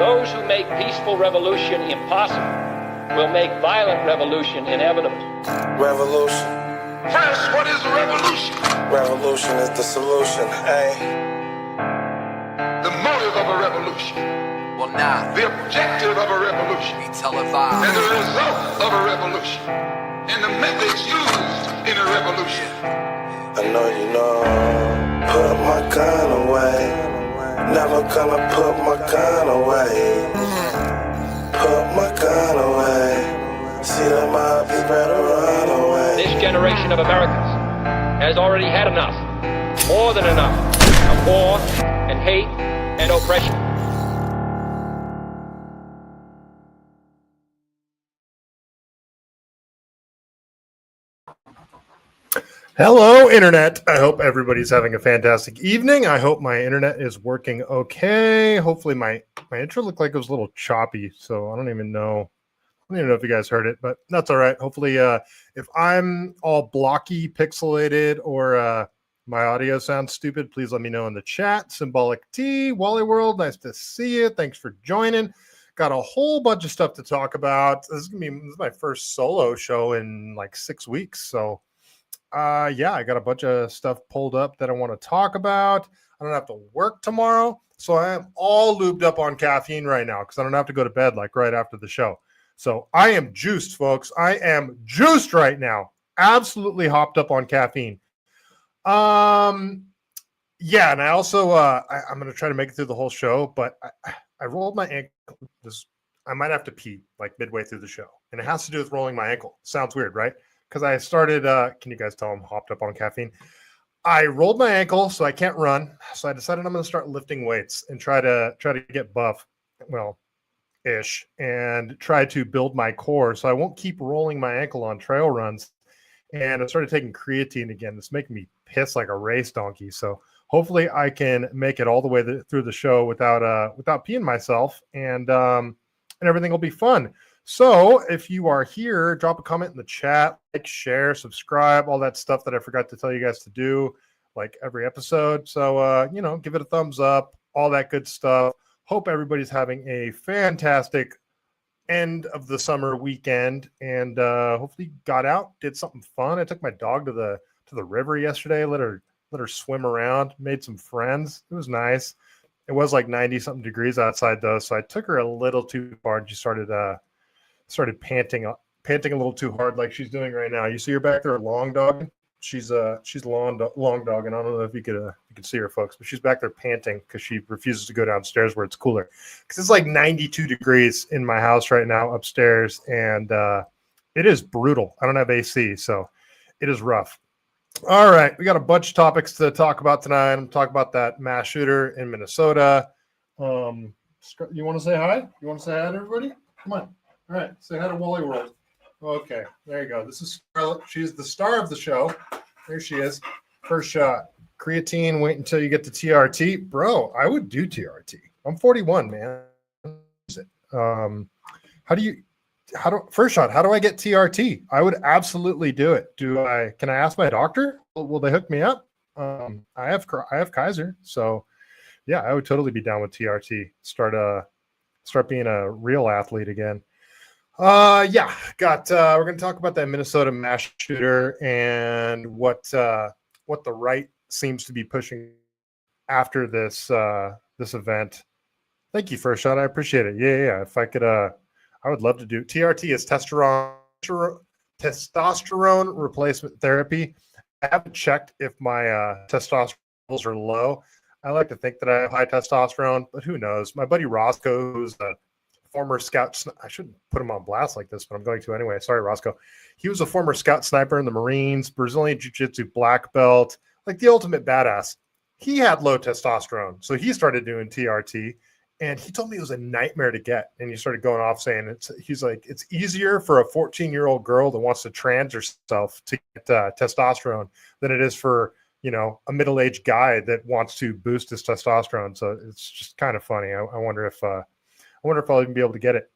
Those who make peaceful revolution impossible will make violent revolution inevitable. Revolution. First, what is a revolution? Revolution is the solution, hey. The motive of a revolution. Well, now, The objective of a revolution. we televised. And the result of a revolution. And the methods used in a revolution. I know you know. Put my gun away. Never gonna put my gun away. Put my gun away. See them out, you better run away. This generation of Americans has already had enough, more than enough, of war and hate and oppression. Hello, Internet. I hope everybody's having a fantastic evening. I hope my Internet is working okay. Hopefully my intro looked like it was a little choppy, so I don't even know if you guys heard it, but that's all right. Hopefully, if I'm all blocky, pixelated, or my audio sounds stupid, please let me know in the chat. Symbolic T, Wally World, nice to see you. Thanks for joining. Got a whole bunch of stuff to talk about. This is my first solo show in like 6 weeks, so yeah, I got a bunch of stuff pulled up that I want to talk about. I don't have to work tomorrow, so I am all lubed up on caffeine right now because I don't have to go to bed like right after the show. So I am juiced, folks. I am juiced right now. Absolutely hopped up on caffeine. Yeah, and I also I'm going to try to make it through the whole show, but I rolled my ankle. I might have to pee like midway through the show, and it has to do with rolling my ankle. Sounds weird, right? Because I started, can you guys tell I'm hopped up on caffeine? I rolled my ankle, so I can't run. So I decided I'm going to start lifting weights and try to get buff, well, ish, and try to build my core. So I won't keep rolling my ankle on trail runs. And I started taking creatine again. It's making me piss like a race donkey. So hopefully I can make it all the way through the show without peeing myself, and everything will be fun. So if you are here, drop a comment in the chat, like, share, subscribe, all that stuff that I forgot to tell you guys to do, like every episode. So, give it a thumbs up, all that good stuff. Hope everybody's having a fantastic end of the summer weekend, and hopefully got out, did something fun. I took my dog to the river yesterday, let her swim around, made some friends. It was nice. It was like 90-something degrees outside, though, so I took her a little too far, and she started panting a little too hard, like she's doing right now. You see her back there, long dog. She's long dog, and I don't know if you could see her, folks, but she's back there panting because she refuses to go downstairs where it's cooler. Because it's like 92 degrees in my house right now upstairs, and it is brutal. I don't have AC, so it is rough. All right, we got a bunch of topics to talk about tonight. I'm going to talk about that mass shooter in Minnesota. You want to say hi? You want to say hi to everybody? Come on. All right, say hi to Wally World. Okay, there you go. This is Scarlett. She's the star of the show. There she is. First shot. Creatine, wait until you get to TRT. Bro, I would do TRT. I'm 41, man. First shot, how do I get TRT? I would absolutely do it. Can I ask my doctor? Will they hook me up? I have Kaiser, so yeah, I would totally be down with TRT. Start being a real athlete again. We're going to talk about that Minnesota mass shooter and what the right seems to be pushing after this event. Thank you, First Shot. I appreciate it. Yeah. If I could, I would love to do TRT is testosterone replacement therapy. I haven't checked if my testosterone levels are low. I like to think that I have high testosterone, but who knows? My buddy Roscoe, who's a former scout, I shouldn't put him on blast like this, but I'm going to anyway. Sorry, Roscoe. He was a former scout sniper in the Marines, Brazilian Jiu-Jitsu black belt, like the ultimate badass. He had low testosterone, so he started doing TRT, and he told me it was a nightmare to get. And he started going off saying he's like, it's easier for a 14-year-old girl that wants to trans herself to get testosterone than it is for a middle-aged guy that wants to boost his testosterone. So it's just kind of funny. I wonder if I'll even be able to get it.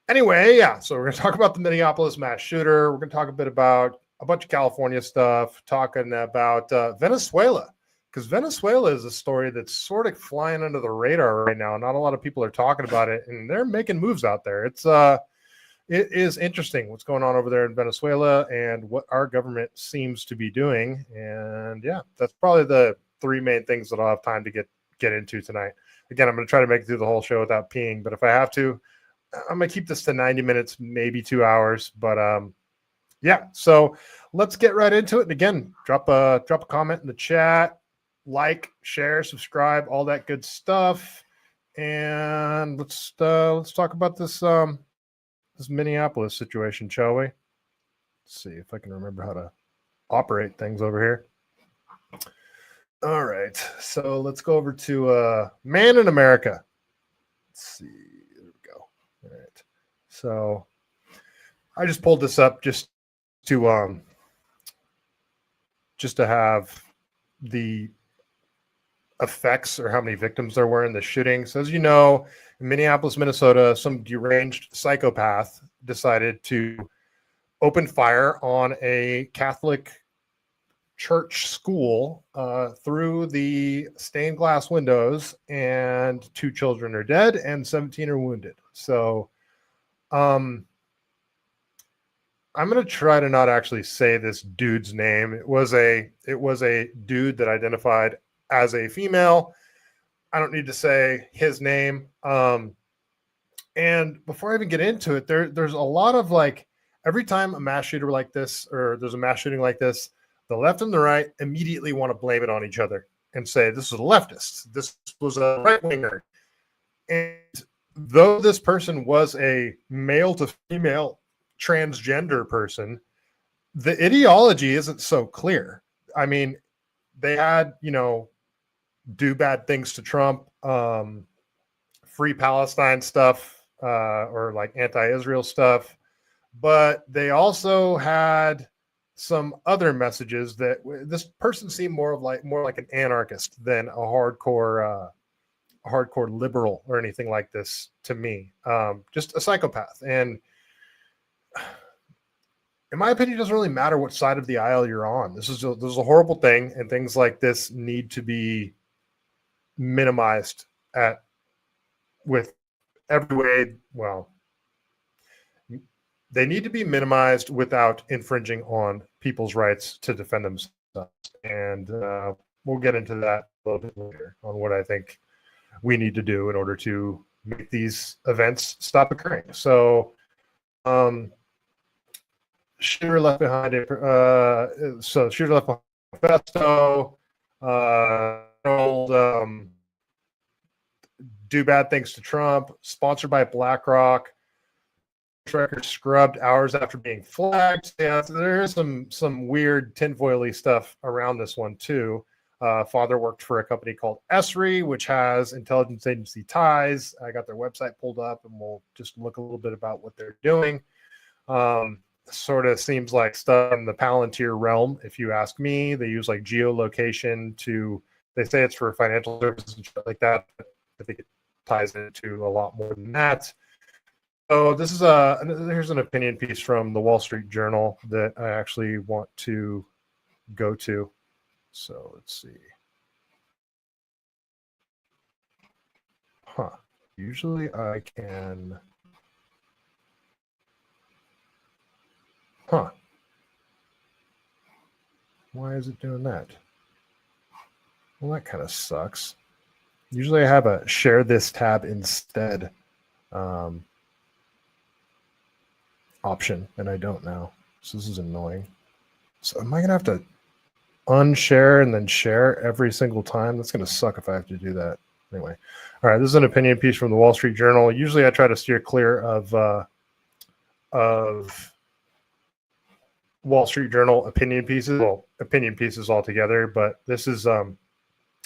Anyway, yeah, so we're going to talk about the Minneapolis mass shooter. We're going to talk a bit about a bunch of California stuff, talking about Venezuela. because Venezuela is a story that's sort of flying under the radar right now. Not a lot of people are talking about it, and they're making moves out there. It is interesting what's going on over there in Venezuela and what our government seems to be doing. And yeah, that's probably the three main things that I'll have time to get into tonight. Again, I'm going to try to make it through the whole show without peeing, but if I have to, I'm going to keep this to 90 minutes, maybe 2 hours. But yeah, so let's get right into it. And again, drop a comment in the chat, like, share, subscribe, all that good stuff. And let's talk about this Minneapolis situation, shall we? Let's see if I can remember how to operate things over here. All right, so let's go over to Man in America. Let's see, there we go. All right, so I just pulled this up just to have the effects or how many victims there were in the shooting. So as you know, in Minneapolis, Minnesota, some deranged psychopath decided to open fire on a Catholic church school through the stained glass windows, and 2 children are dead and 17 are wounded. So I'm going to try to not actually say this dude's name. It was a dude that identified as a female. I don't need to say his name. And before I even get into it, there's a lot of like, every time a mass shooter like this, or there's a mass shooting like this, the left and the right immediately want to blame it on each other and say, this is a leftist, this was a right winger. And though this person was a male to female transgender person, the ideology isn't so clear. I mean, they had, do bad things to Trump, free Palestine stuff, or like anti-Israel stuff, but they also had some other messages that this person seemed more like an anarchist than a hardcore liberal or anything like this to me. Just a psychopath. And in my opinion, it doesn't really matter what side of the aisle you're on. This is a horrible thing, and things like this need to be minimized with every way. Well, they need to be minimized without infringing on people's rights to defend themselves. And we'll get into that a little bit later on what I think we need to do in order to make these events stop occurring. So, shooter left behind shooter left behind manifesto, do bad things to Trump, sponsored by BlackRock, record scrubbed hours after being flagged. Yeah, so there's some weird tinfoily stuff around this one too. Father worked for a company called Esri, which has intelligence agency ties. I got their website pulled up, and we'll just look a little bit about what they're doing. Sort of seems like stuff in the Palantir realm, if you ask me. They use like geolocation they say it's for financial services and stuff like that, but I think it ties into a lot more than that. So this is here's an opinion piece from the Wall Street Journal that I actually want to go to. So let's see. Usually I can. Why is it doing that? Well, that kind of sucks. Usually I have a share this tab instead option, and I don't now. So this is annoying. So am I going to have to unshare and then share every single time? That's going to suck if I have to do that. Anyway. All right. This is an opinion piece from the Wall Street Journal. Usually I try to steer clear of Wall Street Journal opinion pieces. Well, opinion pieces altogether, but this is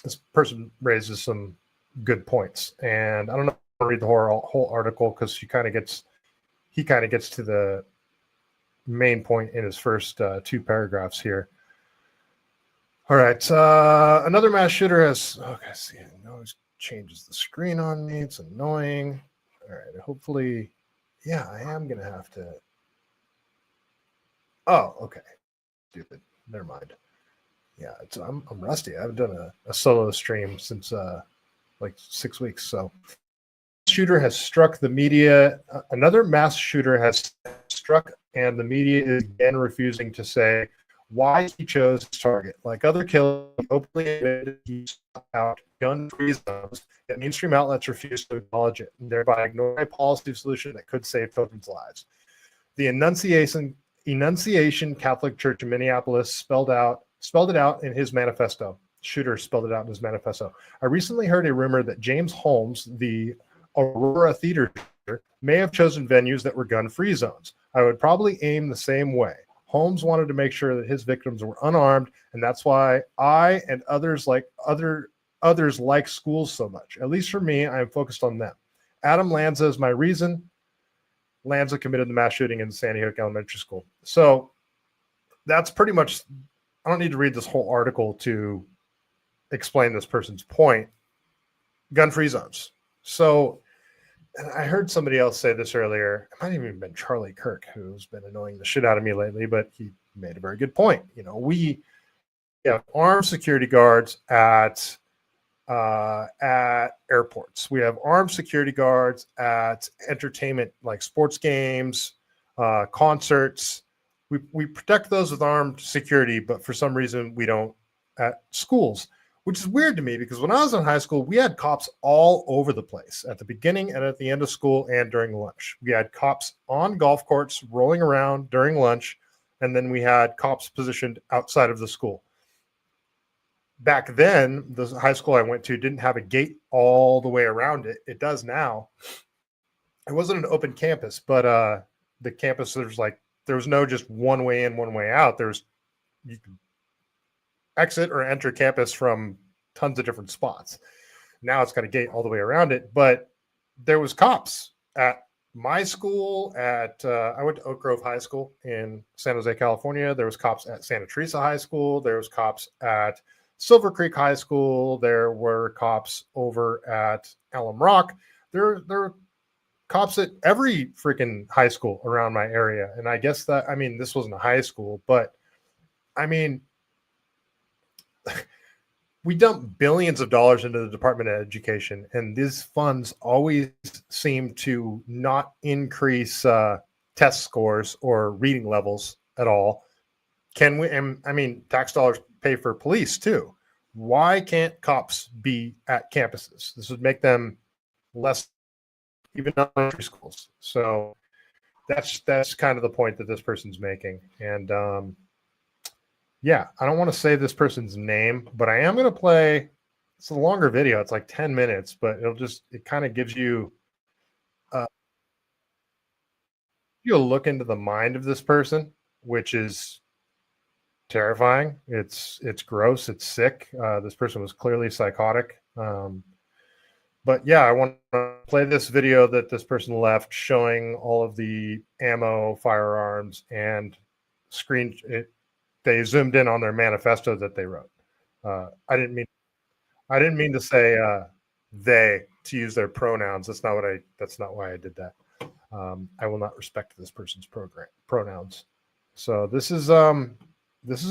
this person raises some good points. And I don't know if I'll read the whole article because he kind of gets to the main point in his first 2 paragraphs here. All right. Another mass shooter has, okay, see, it always changes the screen on me. It's annoying. All right. Hopefully, yeah, I am going to have to. Oh, okay. Stupid. Never mind. Yeah, I'm rusty. I haven't done a solo stream since like 6 weeks. So, shooter has struck the media. Another mass shooter has struck, and the media is again refusing to say why he chose his target. Like other killers, he openly admitted he sought out gun-free zones, yet mainstream outlets refuse to acknowledge it, and thereby ignoring a policy solution that could save children's lives. The Annunciation Catholic Church in Minneapolis spelled it out in his manifesto. Shooter spelled it out in his manifesto. I recently heard a rumor that James Holmes, the Aurora theater may have chosen venues that were gun-free zones. I would probably aim the same way. Holmes wanted to make sure that his victims were unarmed, and that's why I and others like schools so much. At least for me, I am focused on them. Adam Lanza is my reason. Lanza committed the mass shooting in Sandy Hook Elementary School. So that's pretty much, I don't need to read this whole article to explain this person's point. Gun-free zones. So, and I heard somebody else say this earlier. It might have even been Charlie Kirk, who's been annoying the shit out of me lately, but he made a very good point. You know, we have armed security guards at airports. We have armed security guards at entertainment, like sports games, concerts. We protect those with armed security, but for some reason we don't at schools, which is weird to me because when I was in high school, we had cops all over the place at the beginning and at the end of school and during lunch. We had cops on golf courts rolling around during lunch, and then we had cops positioned outside of the school. Back then, the high school I went to didn't have a gate all the way around it. It does now. It wasn't an open campus, but the campus, there was no just one way in, one way out. You could exit or enter campus from tons of different spots. Now it's got a gate all the way around it, but there was cops at my school. I went to Oak Grove High School in San Jose, California. There was cops at Santa Teresa High School. There was cops at Silver Creek High School. There were cops over at Alum Rock. There were cops at every freaking high school around my area. And I guess this wasn't a high school, but I mean, we dump billions of dollars into the Department of Education, and these funds always seem to not increase test scores or reading levels at all. Can we? Tax dollars pay for police too. Why can't cops be at campuses? This would make them less, even elementary schools. So that's kind of the point that this person's making. And yeah, I don't want to say this person's name, but I am going to play. It's a longer video. It's like 10 minutes, but it kind of gives you a look into the mind of this person, which is terrifying. It's gross. It's sick. This person was clearly psychotic. But yeah, I want to play this video that this person left showing all of the ammo, firearms, and they zoomed in on their manifesto that they wrote. I didn't mean to say they, to use their pronouns. That's not why I did that. I will not respect this person's pronouns. So this is a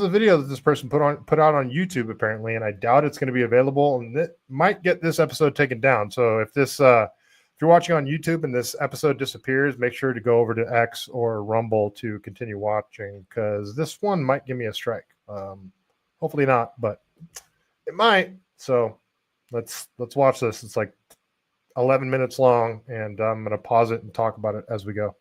video that this person put out on YouTube apparently, and I doubt it's going to be available, and it might get this episode taken down. So if you're watching on YouTube and this episode disappears, make sure to go over to X or Rumble to continue watching, because this one might give me a strike. Hopefully not, but it might. So let's watch this. It's like 11 minutes long, and I'm going to pause it and talk about it as we go.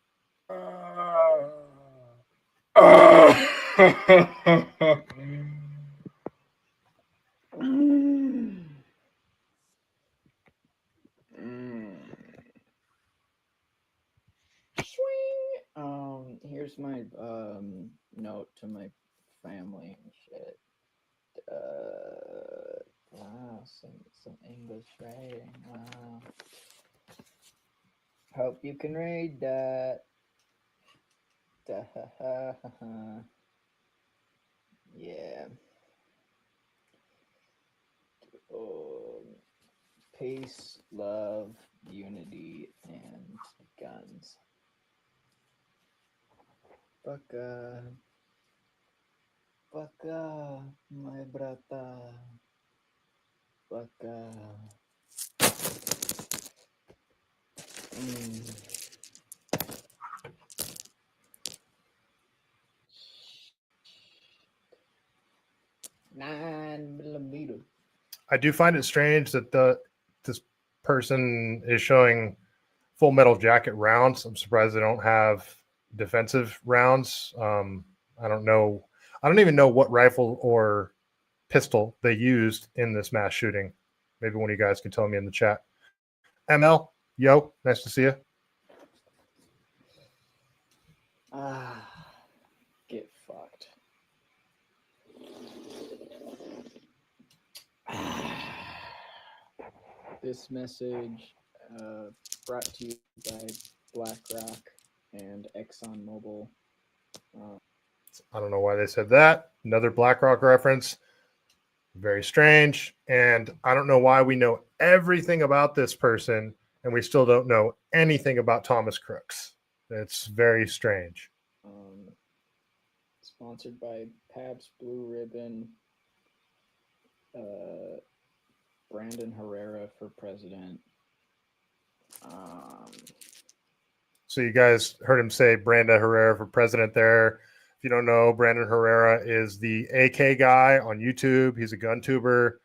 Here's my note to my family and shit. Some English writing. Wow. Hope you can read that. Yeah. Peace, love, unity, and guns. Fuck Пока, my brata. Пока. Nine millimeter. I do find it strange that this person is showing Full Metal Jacket rounds. I'm surprised they don't have defensive rounds. I don't know. I don't even know what rifle or pistol they used in this mass shooting. Maybe one of you guys can tell me in the chat. ML, yo, nice to see you. Get fucked. This message brought to you by BlackRock and ExxonMobil. I don't know why they said that. Another BlackRock reference. Very strange. And I don't know why we know everything about this person and we still don't know anything about Thomas Crooks. It's very strange. Sponsored by Pabst Blue Ribbon. Brandon Herrera for president. So you guys heard him say Brandon Herrera for president there. If you don't know, Brandon Herrera is the AK guy on YouTube. He's a gun tuber.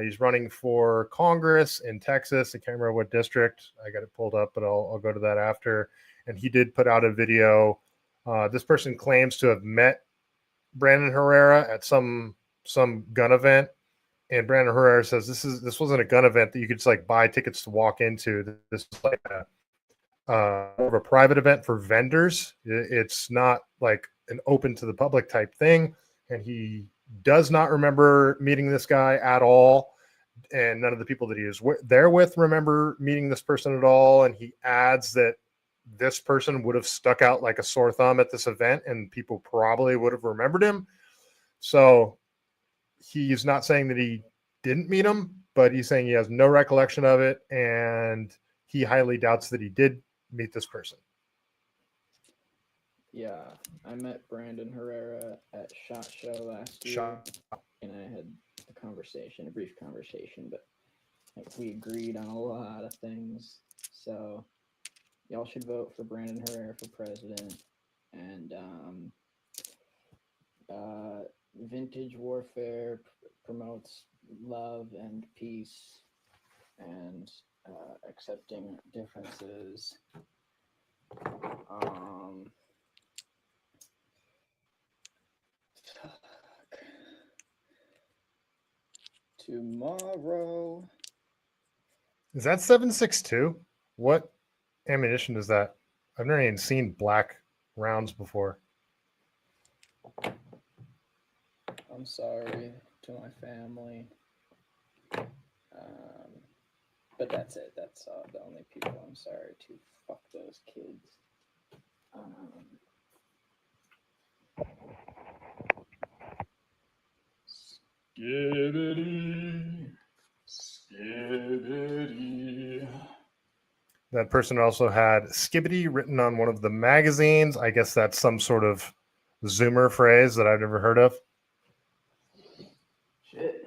He's running for Congress in Texas. I can't remember what district. I got it pulled up, but I'll go to that after. And he did put out a video. This person claims to have met Brandon Herrera at some gun event. And Brandon Herrera says this wasn't a gun event that you could just like buy tickets to walk into. This is like more of a private event for vendors. It's not like an open to the public type thing. And he does not remember meeting this guy at all. And none of the people that he was there with remember meeting this person at all. And he adds that this person would have stuck out like a sore thumb at this event and people probably would have remembered him. So he's not saying that he didn't meet him, but he's saying he has no recollection of it. And he highly doubts that he did meet this person. Yeah, I met Brandon Herrera at SHOT Show last year, and I had a brief conversation, but like, we agreed on a lot of things. So y'all should vote for Brandon Herrera for president. And Vintage Warfare promotes love and peace and accepting differences. Tomorrow. Is that 7.62? What ammunition is that? I've never even seen black rounds before. I'm sorry to my family. But that's it. That's the only people I'm sorry to. Fuck those kids. Skibbity. Skibbity. That person also had Skibbity written on one of the magazines. I guess that's some sort of Zoomer phrase that I've never heard of. Shit.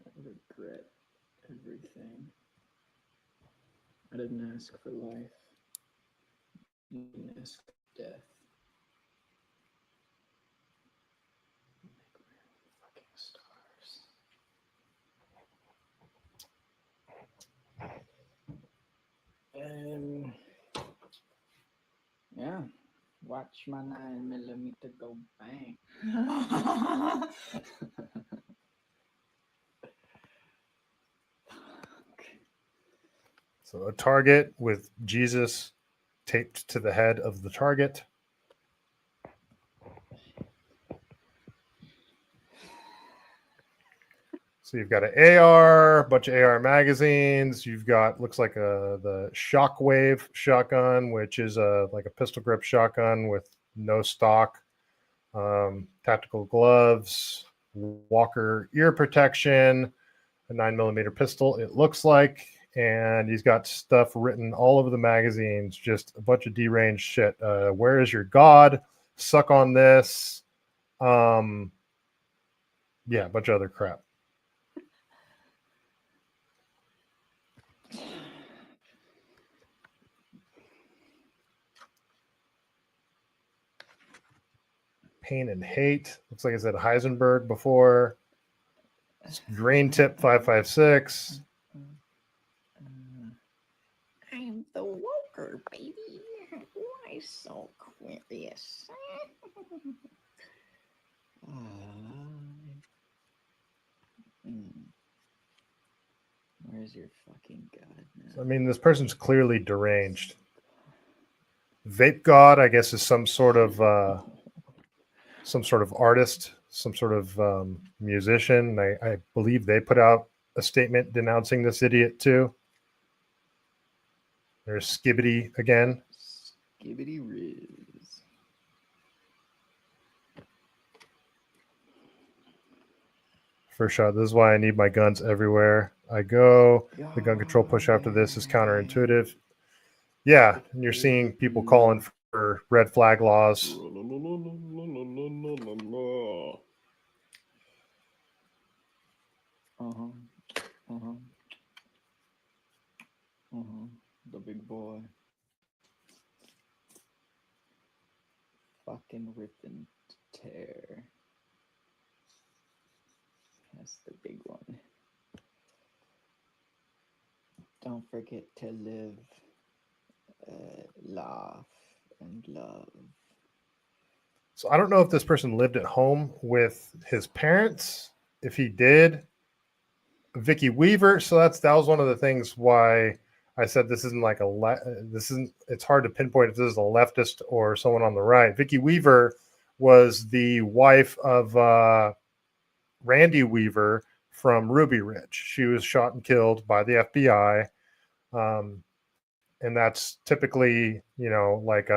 I regret everything. I didn't ask for life. I didn't ask for death. Make my own fucking stars. Yeah, watch my 9mm go bang. So a target with Jesus taped to the head of the target. So you've got an AR, a bunch of AR magazines. You've got, looks like the Shockwave shotgun, which is like a pistol grip shotgun with no stock. Tactical gloves, Walker ear protection, a 9mm pistol, it looks like. And he's got stuff written all over the magazines, just a bunch of deranged shit. Where is your God? Suck on this. Yeah, a bunch of other crap. Pain and Hate. Looks like I said Heisenberg before. Drain Tip 556. I'm the woker, baby. Why so curious? Where's your fucking God now? I mean, this person's clearly deranged. Vape God, I guess, is some sort of artist, some sort of musician. I believe they put out a statement denouncing this idiot too. There's Skibbity again. Skibbity Riz. First shot. This is why I need my guns everywhere I go. The gun control push after this is counterintuitive. Yeah, and you're seeing people calling for red flag laws. The big boy. Fucking rip and tear. That's the big one. Don't forget to live, laugh, and love. So I don't know if this person lived at home with his parents. If he did, Vicky Weaver. So that was one of the things why I said this isn't like it's hard to pinpoint if this is a leftist or someone on the right. Vicky Weaver was the wife of Randy Weaver from Ruby Ridge. She was shot and killed by the FBI. And that's typically, like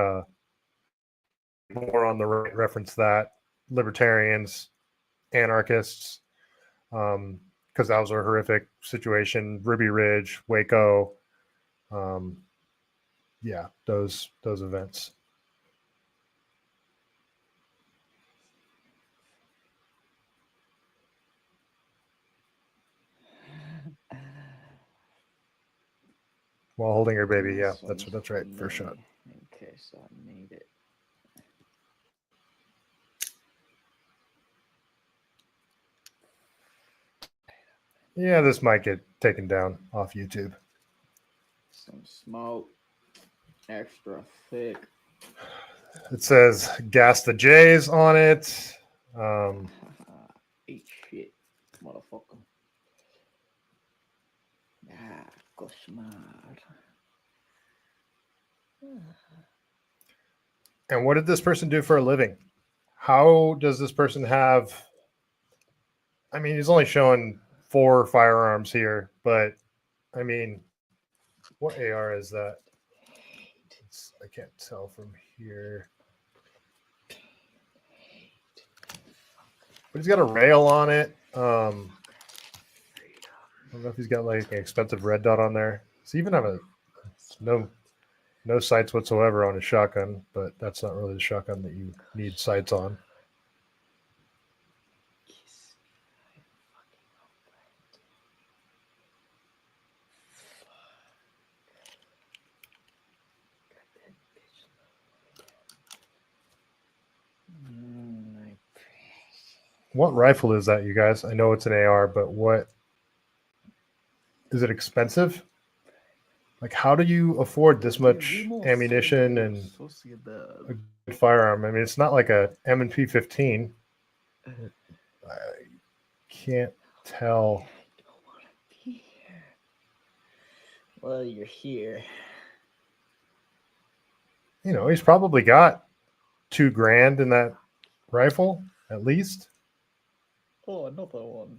more on the right reference that libertarians, anarchists, because that was a horrific situation. Ruby Ridge, Waco, those events. While holding her baby, yeah, that's right. First shot. Okay, so I made it. Yeah, this might get taken down off YouTube. Some smoke, extra thick. It says "Gas the Jays" on it. Eat shit, motherfucker. Go smart. And what did this person do for a living? How does this person have? I mean, he's only showing 4 firearms here, but I mean, what AR is that? I can't tell from here. But he's got a rail on it. I don't know if he's got like an expensive red dot on there. Does he even have no sights whatsoever on his shotgun? But that's not really the shotgun that you need sights on. What rifle is that, you guys? I know it's an AR, but what is it? Expensive? Like, how do you afford this much ammunition and a good firearm? I mean, it's not like a M&P 15. I can't tell. I don't want to be here. Well, you're here. He's probably got $2,000 in that rifle, at least. Oh, another one.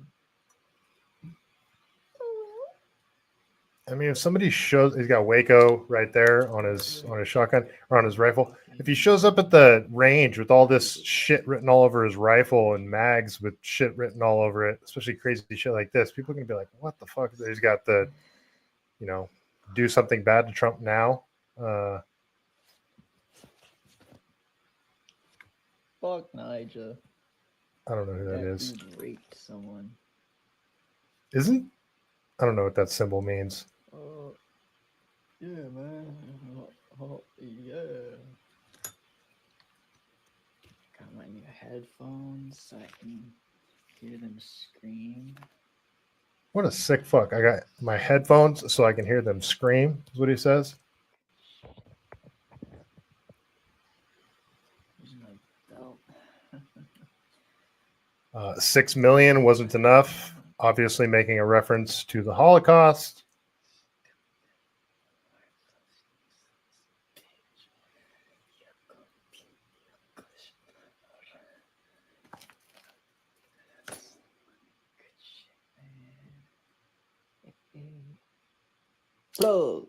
I mean, if somebody shows, he's got Waco right there on his shotgun or on his rifle. If he shows up at the range with all this shit written all over his rifle and mags with shit written all over it, especially crazy shit like this, people are gonna be like, "What the fuck?" He's got the, do something bad to Trump now. Fuck Nigel. I don't know who that is. Dude raped someone. I don't know what that symbol means. Yeah, man. Yeah. Got my new headphones so I can hear them scream. What a sick fuck. I got my headphones so I can hear them scream, is what he says. Here's my belt. 6 million wasn't enough. Obviously making a reference to the Holocaust. Hello.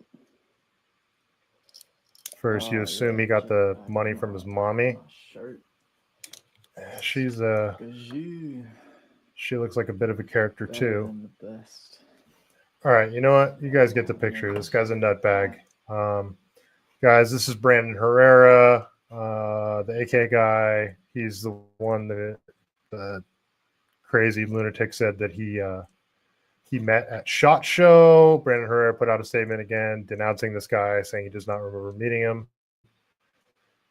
First, you assume he got the money from his mommy. Shirt. She's she looks like a bit of a character too. The best. All right, you know what? You guys get the picture. This guy's a nutbag. Guys, this is Brandon Herrera, the AK guy. He's the one that the crazy lunatic said that he met at SHOT Show. Brandon Herrera put out a statement again denouncing this guy, saying he does not remember meeting him.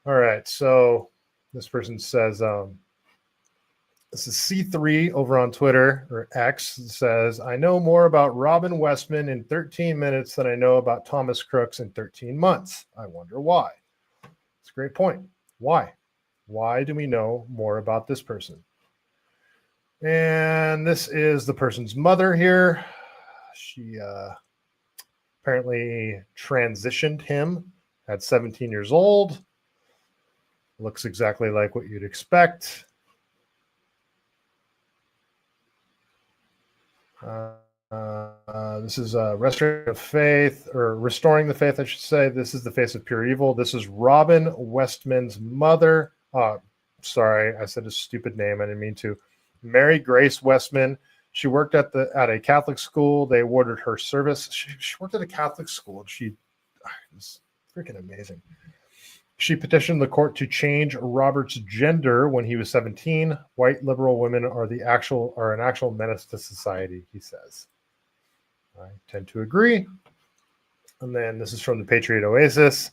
All right, so this person says, this is C3 over on Twitter, or X, says, I know more about Robin Westman in 13 minutes than I know about Thomas Crooks in 13 months. I wonder why. It's a great point. Why? Why do we know more about this person? And this is the person's mother here. She apparently transitioned him at 17 years old. Looks exactly like what you'd expect. This is Restoring the Faith, I should say. This is the Face of Pure Evil. This is Robin Westman's mother. Sorry, I said a stupid name. I didn't mean to. Mary Grace Westman. She worked at a Catholic school. They awarded her service. She worked at a Catholic school. It was freaking amazing. She petitioned the court to change Robert's gender when he was 17. White liberal women are an actual menace to society, he says. I tend to agree. And then this is from the Patriot Oasis.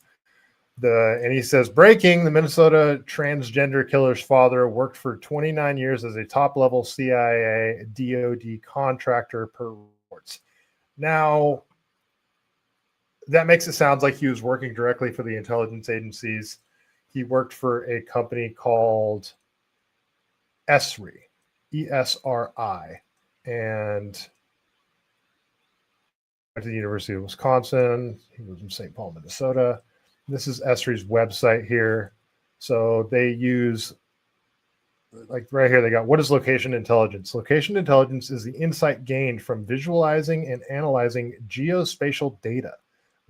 And he says, breaking, the Minnesota transgender killer's father worked for 29 years as a top-level CIA DOD contractor per reports. Now, that makes it sound like he was working directly for the intelligence agencies. He worked for a company called ESRI, ESRI, and went to the University of Wisconsin. He was in St. Paul, Minnesota. This is ESRI's website here. So they use, like right here, they got, what is location intelligence? Location intelligence is the insight gained from visualizing and analyzing geospatial data.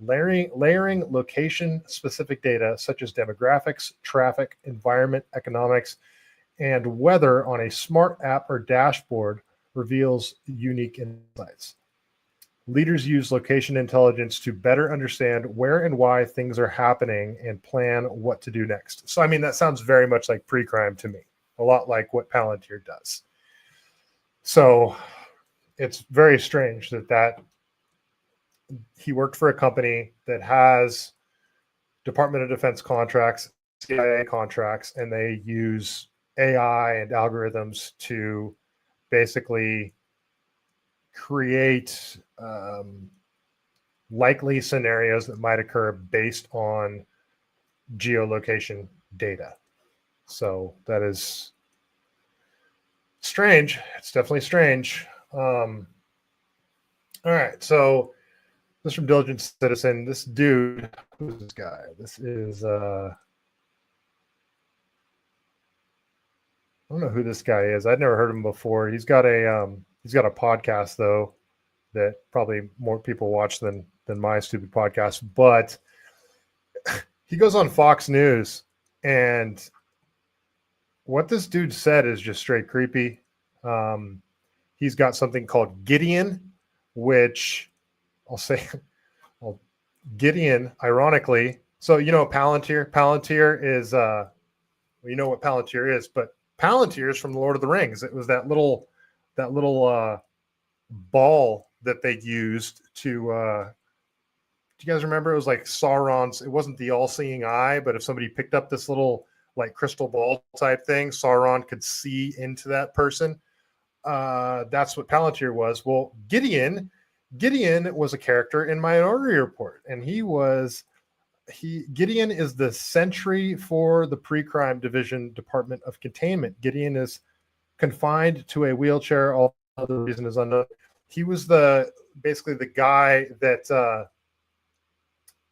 Layering location-specific data such as demographics, traffic, environment, economics, and weather on a smart app or dashboard reveals unique insights. Leaders use location intelligence to better understand where and why things are happening and plan what to do next. So, I mean, that sounds very much like pre-crime to me, a lot like what Palantir does. So it's very strange that he worked for a company that has Department of Defense contracts, CIA contracts, and they use AI and algorithms to basically create likely scenarios that might occur based on geolocation data. So that is strange. It's definitely strange. All right, so this is from Diligent Citizen. This dude, who's this guy? This is I don't know who this guy is. I'd never heard of him before. He's got a podcast though. that probably more people watch than my stupid podcast. But he goes on Fox News, and what this dude said is just straight creepy. He's got something called Gideon, which I'll say, well, Gideon, ironically. So, you know, Palantir. Palantir is, you know what Palantir is, but Palantir is from the Lord of the Rings. It was that little ball that they used to. Do you guys remember? It was like Sauron's. It wasn't the all-seeing eye, but if somebody picked up this little like crystal ball type thing, Sauron could see into that person. That's what Palantir was. Well, Gideon was a character in Minority Report, and Gideon is the sentry for the pre-crime division Department of Containment. Gideon is confined to a wheelchair. All the reason is unknown. He was basically the guy that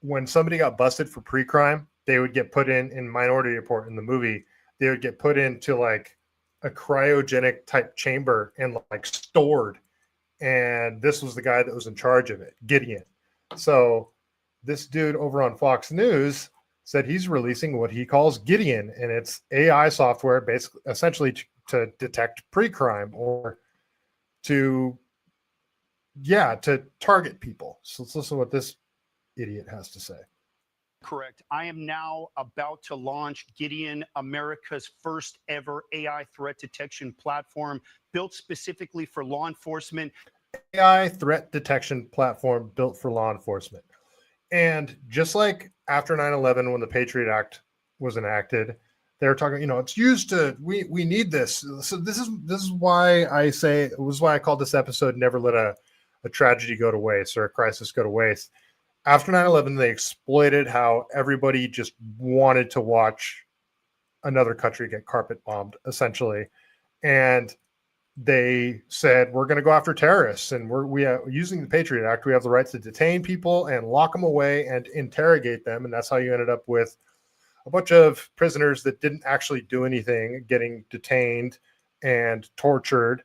when somebody got busted for pre-crime, they would get put in Minority Report in the movie. They would get put into like a cryogenic type chamber and like stored. And this was the guy that was in charge of it, Gideon. So this dude over on Fox News said he's releasing what he calls Gideon, and it's AI software, basically, essentially to detect pre-crime or to target people. So let's listen to what this idiot has to say. Correct. I am now about to launch Gideon, America's first ever AI threat detection platform built specifically for law enforcement. AI threat detection platform built for law enforcement. And just like after 9/11, when the Patriot Act was enacted, they were talking, it's used to, we need this. So this is why I say, it was why I called this episode Never Let a Tragedy Go to Waste, or a crisis go to waste. After 9/11, they exploited how everybody just wanted to watch another country get carpet bombed, essentially. And they said, we're going to go after terrorists. And we are using the Patriot Act. We have the right to detain people and lock them away and interrogate them. And that's how you ended up with a bunch of prisoners that didn't actually do anything, getting detained and tortured.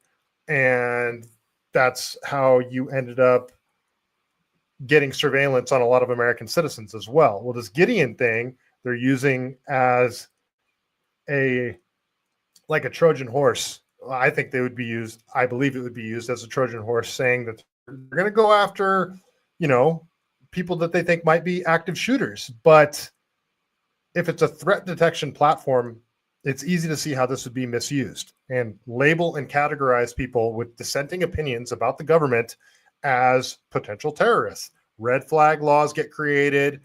And that's how you ended up getting surveillance on a lot of American citizens as well. Well, this Gideon thing, they're using as a Trojan horse. I think they would be used. I believe it would be used as a Trojan horse, saying that they're going to go after, people that they think might be active shooters. But if it's a threat detection platform, it's easy to see how this would be misused and label and categorize people with dissenting opinions about the government as potential terrorists. Red flag laws get created,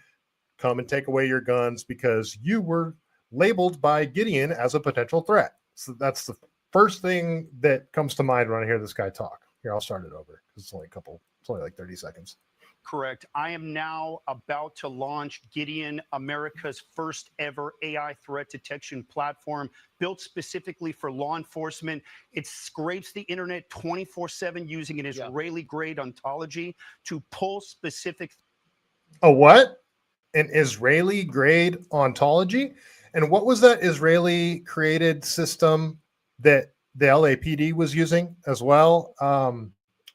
come and take away your guns because you were labeled by Gideon as a potential threat. So that's the first thing that comes to mind when I hear this guy talk. Here, I'll start it over because it's only like 30 seconds. Correct. I am now about to launch Gideon, America's first ever AI threat detection platform built specifically for law enforcement. It scrapes the internet 24/7 using an Israeli-grade ontology to pull specific. A what? An Israeli-grade ontology? And what was that Israeli-created system that the LAPD was using as well?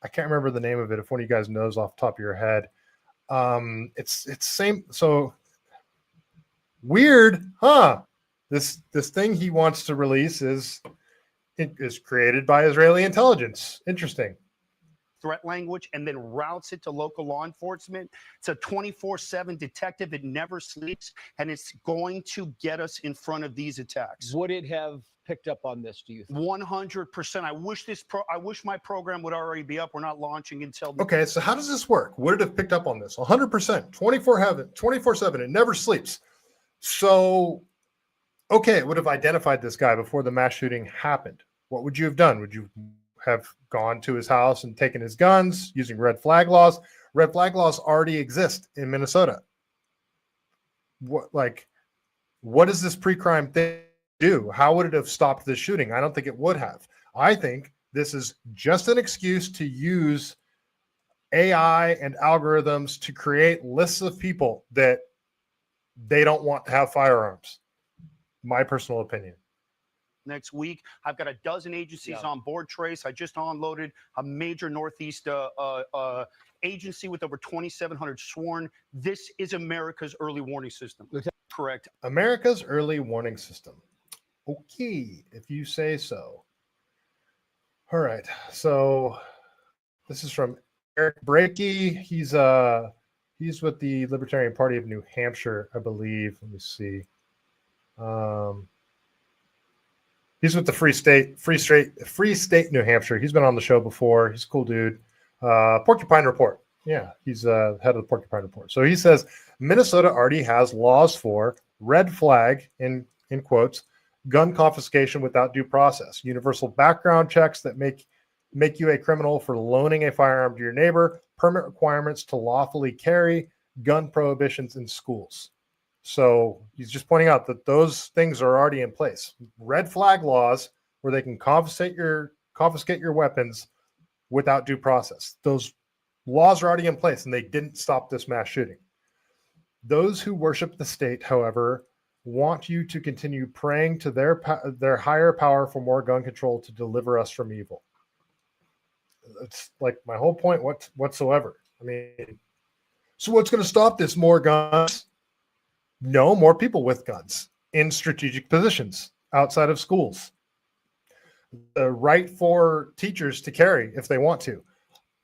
I can't remember the name of it. If one of you guys knows off the top of your head, it's same. So weird, huh? This thing he wants to release is created by Israeli intelligence. Interesting. Threat language and then routes it to local law enforcement. It's a 24/7 detective. It never sleeps, and it's going to get us in front of these attacks. Would it have picked up on this, do you think? 100%. I wish my program would already be up. We're not launching until. Okay, so how does this work? Would it have picked up on this? 100%, 24/7. It never sleeps. So, okay, it would have identified this guy before the mass shooting happened. What would you have done? Would you have gone to his house and taken his guns using red flag laws? Red flag laws already exist in Minnesota. What does this pre-crime thing do? How would it have stopped this shooting? I don't think it would have. I think this is just an excuse to use AI and algorithms to create lists of people that they don't want to have firearms. My personal opinion. next week. I've got a dozen agencies Yeah. on board, Trace. I just unloaded a major Northeast agency with over 2,700 sworn. This is America's early warning system. Correct. America's early warning system. Okay, if you say so. All right, so this is from Eric Brakey. He's with the Libertarian Party of New Hampshire, I believe. Let me see. He's with the Free State, New Hampshire. He's been on the show before. He's a cool dude. Porcupine Report. Yeah, he's head of the Porcupine Report. So he says Minnesota already has laws for red flag in quotes gun confiscation without due process, universal background checks that make you a criminal for loaning a firearm to your neighbor, permit requirements to lawfully carry, gun prohibitions in schools. So he's just pointing out that those things are already in place. Red flag laws where they can confiscate your weapons without due process. Those laws are already in place, and they didn't stop this mass shooting. Those who worship the state, however, want you to continue praying to their higher power for more gun control to deliver us from evil. It's like my whole point whatsoever. I mean, so what's going to stop this? More guns? No, more people with guns in strategic positions outside of schools. The right for teachers to carry if they want to.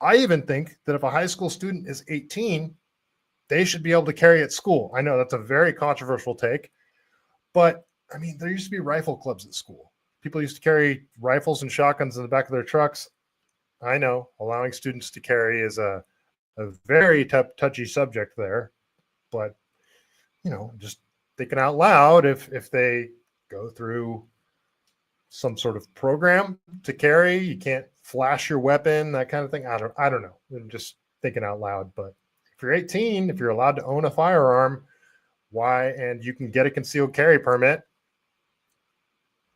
I even think that if a high school student is 18, they should be able to carry at school. I know that's a very controversial take, but I mean, there used to be rifle clubs at school. People used to carry rifles and shotguns in the back of their trucks. I know allowing students to carry is a very touchy subject there, but you know, just thinking out loud, if they go through some sort of program to carry, you can't flash your weapon, that kind of thing. I don't know. I'm just thinking out loud. But if you're 18, if you're allowed to own a firearm, why, and you can get a concealed carry permit,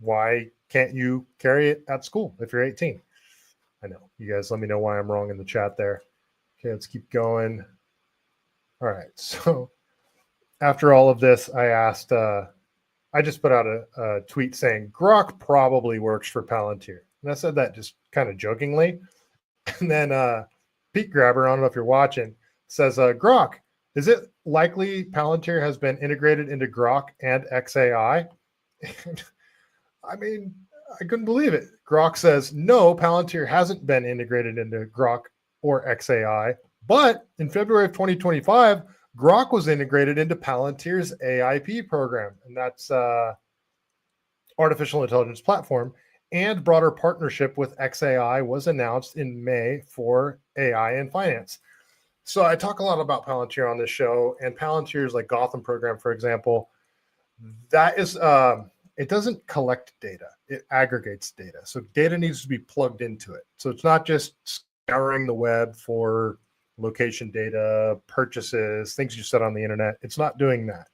why can't you carry it at school if you're 18? I know. You guys let me know why I'm wrong in the chat there. Okay, let's keep going. All right. So after all of this, I asked, I just put out a tweet saying Grok probably works for Palantir. And I said that just kind of jokingly. And then Pete Grabber, I don't know if you're watching, says, Grok, is it likely Palantir has been integrated into Grok and XAI? I mean, I couldn't believe it. Grok says, no, Palantir hasn't been integrated into Grok or XAI. But in February of 2025, Grok was integrated into Palantir's AIP program, and that's artificial intelligence platform, and broader partnership with XAI was announced in May for AI and finance. So I talk a lot about Palantir on this show, and Palantir's like Gotham program, for example, that is, it doesn't collect data, it aggregates data. So data needs to be plugged into it. So it's not just scouring the web for location data, purchases, things you said on the internet. It's not doing that,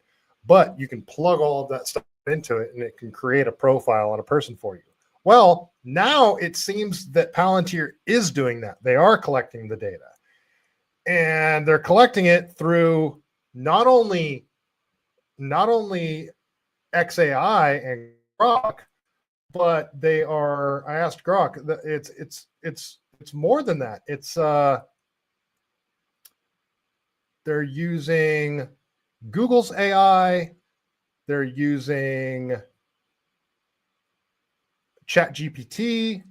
but you can plug all of that stuff into it and it can create a profile on a person for you. Well, now it seems that Palantir is doing that. They are collecting the data, and they're collecting it through not only XAI and Grok, but they are, I asked Grok, that it's more than that. It's they're using Google's AI. They're using ChatGPT,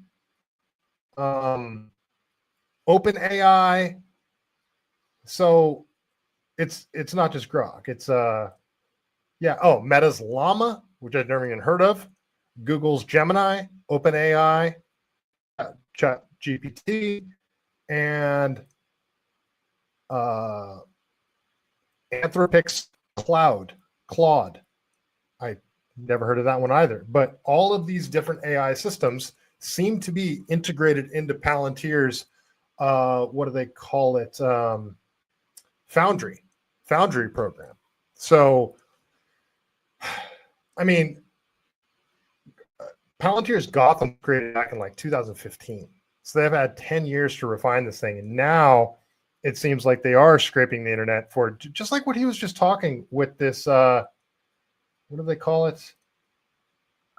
OpenAI. So it's not just Grok. It's Meta's Llama, which I've never even heard of. Google's Gemini, OpenAI, ChatGPT, and Anthropic's Claude. I never heard of that one either. But all of these different AI systems seem to be integrated into Palantir's, what do they call it? Foundry program. So, I mean, Palantir's Gotham created back in like 2015. So they've had 10 years to refine this thing. And now it seems like they are scraping the internet for just like what he was just talking with this, what do they call it?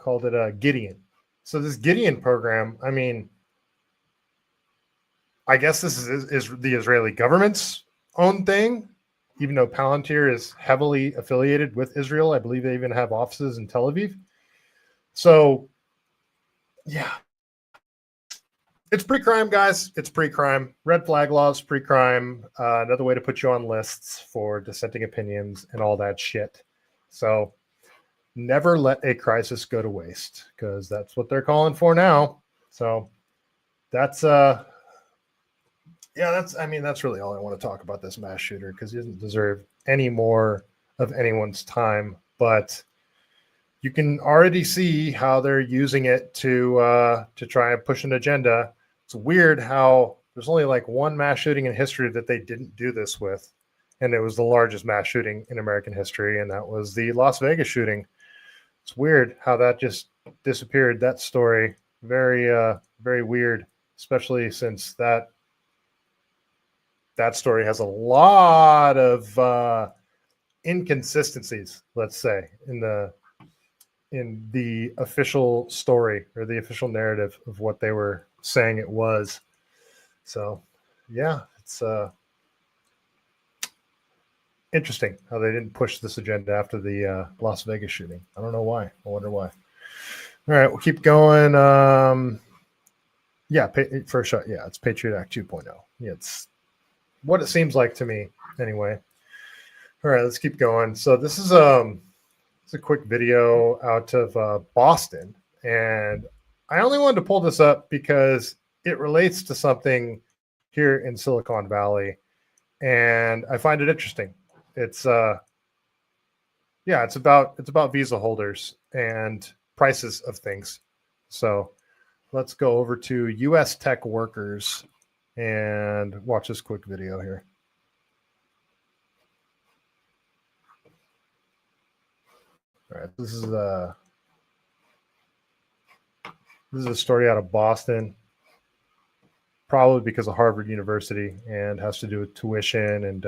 called it Gideon. So this Gideon program, I mean, I guess this is the Israeli government's own thing, even though Palantir is heavily affiliated with Israel. I believe they even have offices in Tel Aviv. So, yeah. It's pre-crime, guys. It's pre-crime. Red flag laws, pre-crime. Another way to put you on lists for dissenting opinions and all that shit. So never let a crisis go to waste, because that's what they're calling for now. So that's that's really all I want to talk about this mass shooter, because he doesn't deserve any more of anyone's time. But you can already see how they're using it to try and push an agenda. It's weird how there's only like one mass shooting in history that they didn't do this with, and it was the largest mass shooting in American history, and that was the Las Vegas shooting. It's weird how that just disappeared. That story, very very weird, especially since that story has a lot of inconsistencies, let's say, in the official story or the official narrative of what they were saying it was. So yeah, it's interesting how they didn't push this agenda after the Las Vegas shooting. I don't know why. I wonder why. All right, we'll keep going. First shot. Yeah, it's Patriot Act 2.0. Yeah, it's what it seems like to me anyway. All right, let's keep going. So this is it's a quick video out of Boston, and I only wanted to pull this up because it relates to something here in Silicon Valley, and I find it interesting. It's it's about visa holders and prices of things. So let's go over to U.S. tech workers and watch this quick video here. All right, this is a story out of Boston, probably because of Harvard University, and has to do with tuition and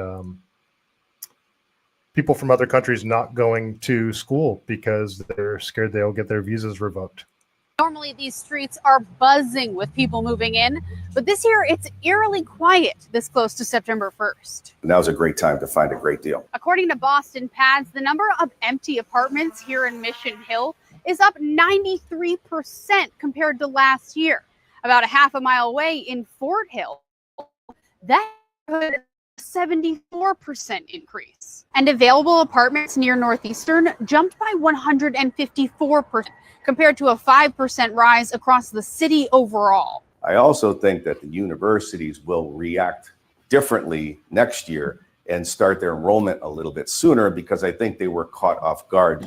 people from other countries not going to school because they're scared they'll get their visas revoked. Normally, these streets are buzzing with people moving in, but this year it's eerily quiet this close to September 1st. Now's a great time to find a great deal. According to Boston Pads, the number of empty apartments here in Mission Hill is up 93% compared to last year. About a half a mile away in Fort Hill, that could 74% increase. And available apartments near Northeastern jumped by 154%. compared to a 5% rise across the city overall. I also think that the universities will react differently next year and start their enrollment a little bit sooner, because I think they were caught off guard.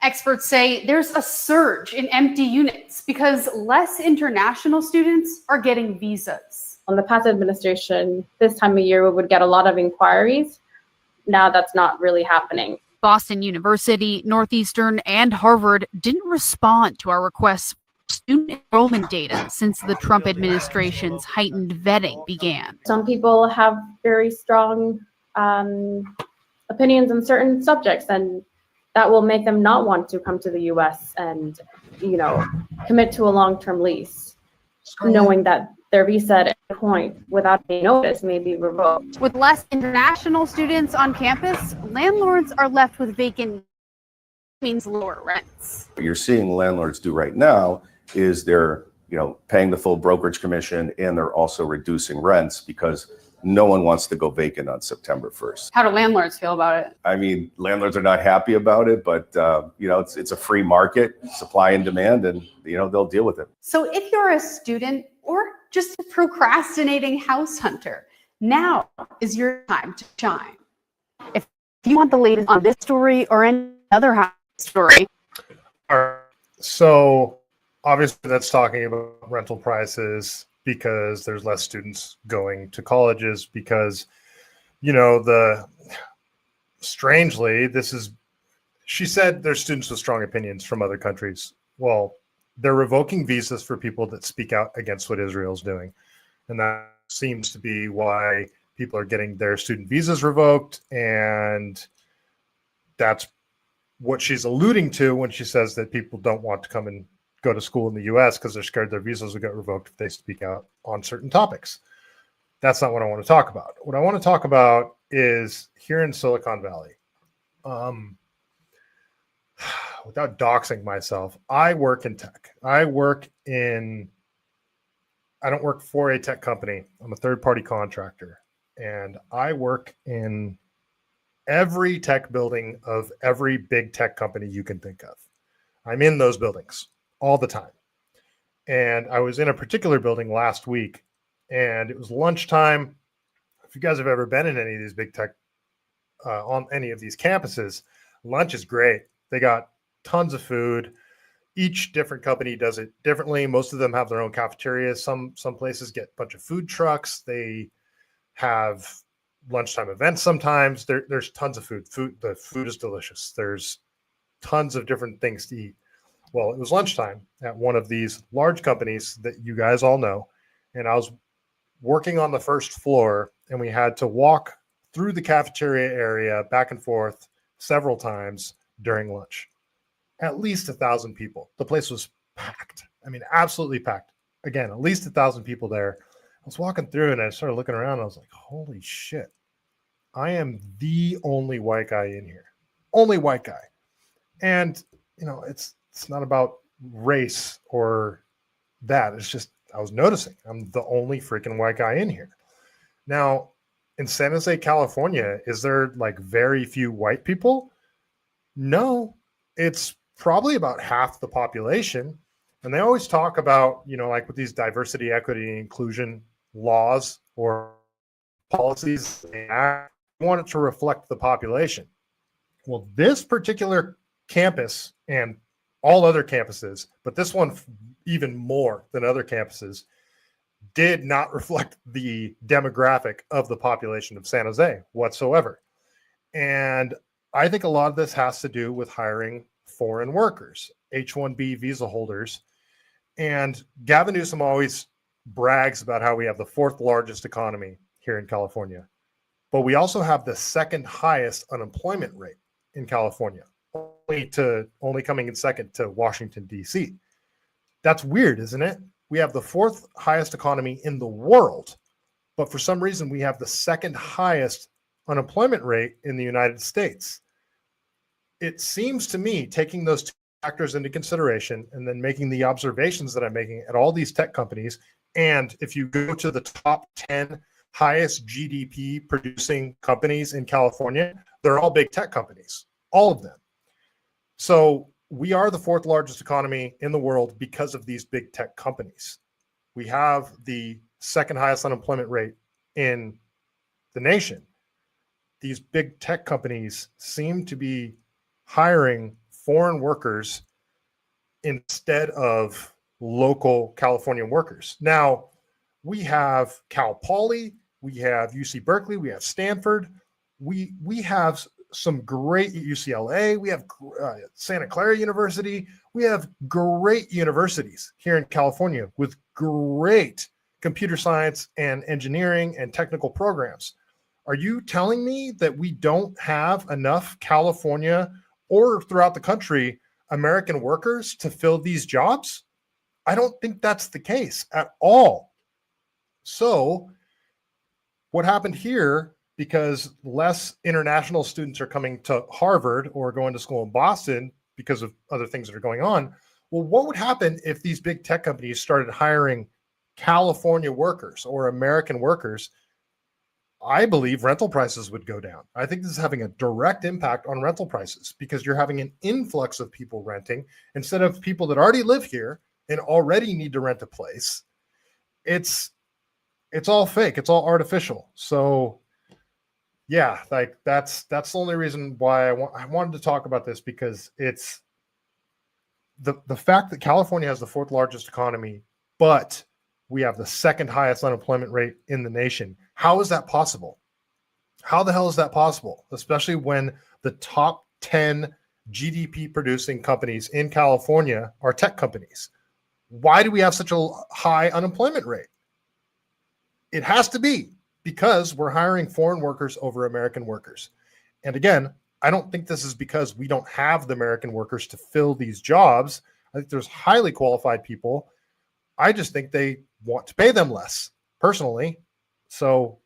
Experts say there's a surge in empty units because less international students are getting visas. On the past administration, this time of year, we would get a lot of inquiries. Now that's not really happening. Boston University, Northeastern, and Harvard didn't respond to our requests for student enrollment data since the Trump administration's heightened vetting began. Some people have very strong opinions on certain subjects, and that will make them not want to come to the U.S. and, commit to a long-term lease, knowing that their visa at any point without any notice may be revoked. With less international students on campus, landlords are left with vacant, means lower rents. What you're seeing landlords do right now is they're, paying the full brokerage commission, and they're also reducing rents because no one wants to go vacant on September 1st. How do landlords feel about it? I mean, landlords are not happy about it, but it's a free market, supply and demand, and they'll deal with it. So if you're a student or just a procrastinating house hunter, now is your time to shine. If you want the latest on this story or any other house story. All right. So obviously that's talking about rental prices, because there's less students going to colleges, because, strangely, she said there's students with strong opinions from other countries. Well, they're revoking visas for people that speak out against what Israel's doing. And that seems to be why people are getting their student visas revoked. And that's what she's alluding to when she says that people don't want to come and go to school in the US because they're scared their visas will get revoked if they speak out on certain topics. That's not what I want to talk about. What I want to talk about is here in Silicon Valley. Without doxing myself, I work in tech. I don't work for a tech company. I'm a third-party contractor, and I work in every tech building of every big tech company you can think of. I'm in those buildings all the time. And I was in a particular building last week, and it was lunchtime. If you guys have ever been in any of these big tech, on any of these campuses, lunch is great. They got tons of food. Each different company does it differently. Most of them have their own cafeterias. Some places get a bunch of food trucks. They have lunchtime events sometimes. There's tons of food. The food is delicious. There's tons of different things to eat. Well, it was lunchtime at one of these large companies that you guys all know, and I was working on the first floor, and we had to walk through the cafeteria area back and forth several times during lunch. At least 1,000 people. The place was packed. I mean, absolutely packed. Again, at least 1,000 people there. I was walking through and I started looking around. And I was like, holy shit. I am the only white guy in here. Only white guy. And, it's not about race or that. It's just, I was noticing I'm the only freaking white guy in here. Now, in San Jose, California, is there like very few white people? No, it's probably about half the population. And they always talk about, like with these diversity, equity, and inclusion laws or policies, they want it to reflect the population. Well, this particular campus and all other campuses, but this one even more than other campuses, did not reflect the demographic of the population of San Jose whatsoever. And I think a lot of this has to do with hiring foreign workers, H-1B visa holders. And Gavin Newsom always brags about how we have the fourth largest economy here in California, but we also have the second highest unemployment rate in California, only coming in second to Washington, D.C. That's weird, isn't it? We have the fourth highest economy in the world, but for some reason we have the second highest unemployment rate in the United States. It seems to me, taking those two factors into consideration and then making the observations that I'm making at all these tech companies, and if you go to the top 10 highest GDP producing companies in California, they're all big tech companies, all of them. So we are the fourth largest economy in the world because of these big tech companies. We have the second highest unemployment rate in the nation. These big tech companies seem to be hiring foreign workers instead of local Californian workers. Now, we have Cal Poly, we have UC Berkeley, we have Stanford, we have some great UCLA, we have Santa Clara University, we have great universities here in California with great computer science and engineering and technical programs. Are you telling me that we don't have enough California or throughout the country American workers to fill these jobs? I don't think that's the case at all. So what happened here, because less international students are coming to Harvard or going to school in Boston because of other things that are going on, well, what would happen if these big tech companies started hiring California workers or American workers? I believe rental prices would go down. I think this is having a direct impact on rental prices because you're having an influx of people renting instead of people that already live here and already need to rent a place. It's all fake. It's all artificial. So yeah, like that's the only reason why I wanted to talk about this, because it's the fact that California has the fourth largest economy, but we have the second highest unemployment rate in the nation. How is that possible? How the hell is that possible? Especially when the top 10 GDP producing companies in California are tech companies. Why do we have such a high unemployment rate? It has to be because we're hiring foreign workers over American workers. And again, I don't think this is because we don't have the American workers to fill these jobs. I think there's highly qualified people. I just think they want to pay them less, personally. So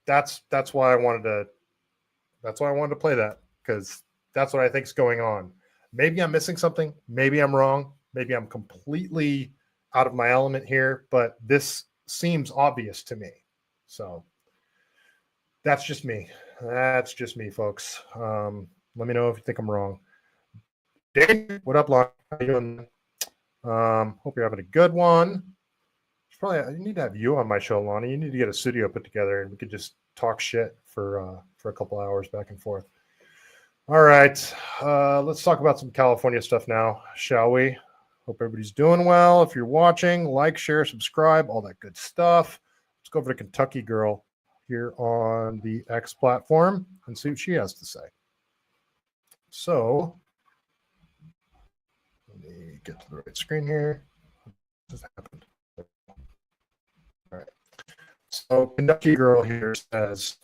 that's why I wanted to play that, because that's what I think is going on. Maybe I'm missing something. Maybe I'm wrong. Maybe I'm completely out of my element here, but this seems obvious to me. So that's just me. That's just me, folks. Let me know if you think I'm wrong. Dave, what up, Lon? How you doing? Hope you're having a good one. I need to have you on my show, Lonnie. You need to get a studio put together, and we could just talk shit for a couple hours back and forth. All right, let's talk about some California stuff now, shall we? Hope everybody's doing well. If you're watching, like, share, subscribe, all that good stuff. Let's go over to Kentucky Girl here on the X platform and see what she has to say. So let me get to the right screen here. What just happened? All right. So Kentucky Girl here says,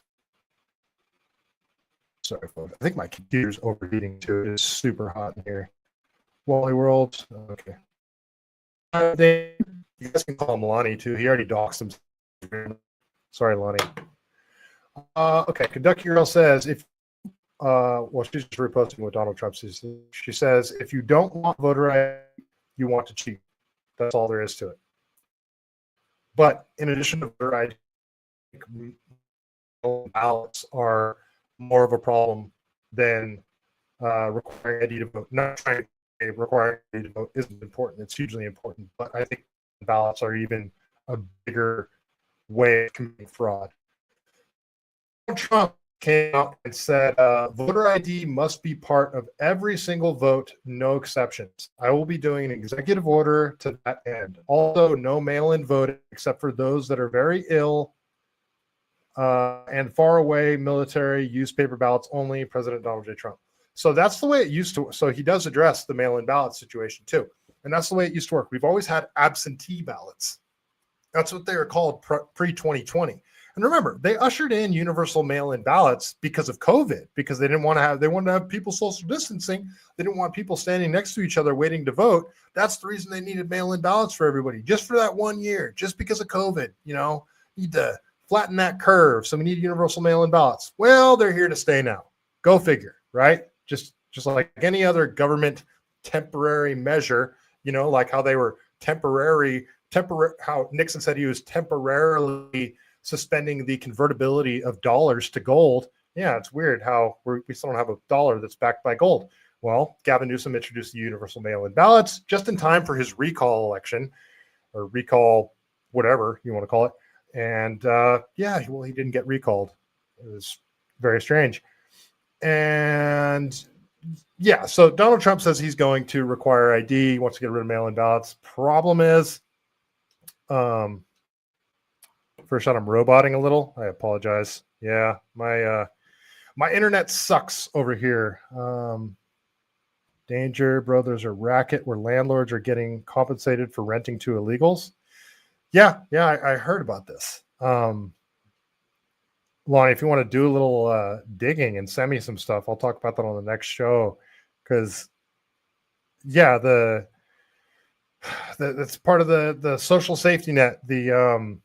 sorry, folks. I think my computer's overheating too. It is super hot in here. Wally World. Okay. You guys can call him Lonnie too. He already doxed him. Sorry, Lonnie. Okay. Kentucky Girl says, if well, she's just reposting what Donald Trump says. She says, if you don't want voter ID, you want to cheat. That's all there is to it. But in addition to voter ID, ballots are more of a problem than requiring ID to vote. Not trying to say requiring ID to vote isn't important. It's hugely important. But I think ballots are even a bigger way of committing fraud. Trump came out and said, voter ID must be part of every single vote, no exceptions. I will be doing an executive order to that end. Also, no mail-in voting except for those that are very ill and far away, military, use paper ballots only, President Donald J. Trump. So that's the way it used to. So he does address the mail-in ballot situation too. And that's the way it used to work. We've always had absentee ballots. That's what they were called pre-2020. And remember, they ushered in universal mail-in ballots because of COVID, because they wanted to have people social distancing. They didn't want people standing next to each other waiting to vote. That's the reason they needed mail-in ballots for everybody, just for that 1 year, just because of COVID. Need to flatten that curve. So we need universal mail-in ballots. Well, they're here to stay now. Go figure, right? Just like any other government temporary measure, like how they were how Nixon said he was temporarily suspending the convertibility of dollars to gold. Yeah, it's weird how we still don't have a dollar that's backed by gold. Well, Gavin Newsom introduced the universal mail-in ballots just in time for his recall election, or recall, whatever you want to call it. And yeah, well, he didn't get recalled. It was very strange. And yeah, so Donald Trump says he's going to require ID. He wants to get rid of mail-in ballots. Problem is, first shot, I'm roboting a little. I apologize. Yeah, my internet sucks over here. Danger, bro. There's a racket where landlords are getting compensated for renting to illegals. Yeah, I heard about this. Lonnie, if you want to do a little digging and send me some stuff, I'll talk about that on the next show. Because, yeah, that's part of the social safety net, the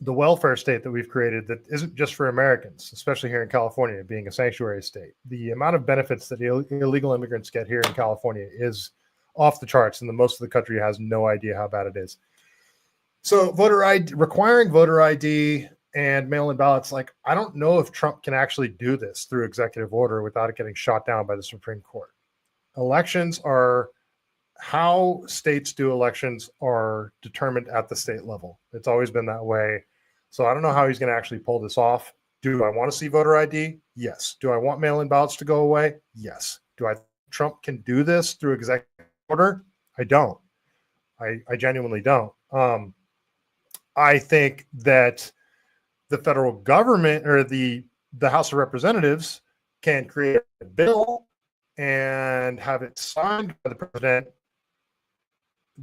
welfare state that we've created that isn't just for Americans, especially here in California, being a sanctuary state. The amount of benefits that illegal immigrants get here in California is off the charts, and most of the country has no idea how bad it is. So voter ID, requiring voter ID and mail-in ballots, I don't know if Trump can actually do this through executive order without it getting shot down by the Supreme Court. Elections are how states do elections are determined at the state level. It's always been that way. So I don't know how he's going to actually pull this off. Do I want to see voter ID? Yes. Do I want mail-in ballots to go away? Yes. Do I think Trump can do this through executive order? I don't. I genuinely don't. I think that the federal government or the House of Representatives can create a bill and have it signed by the president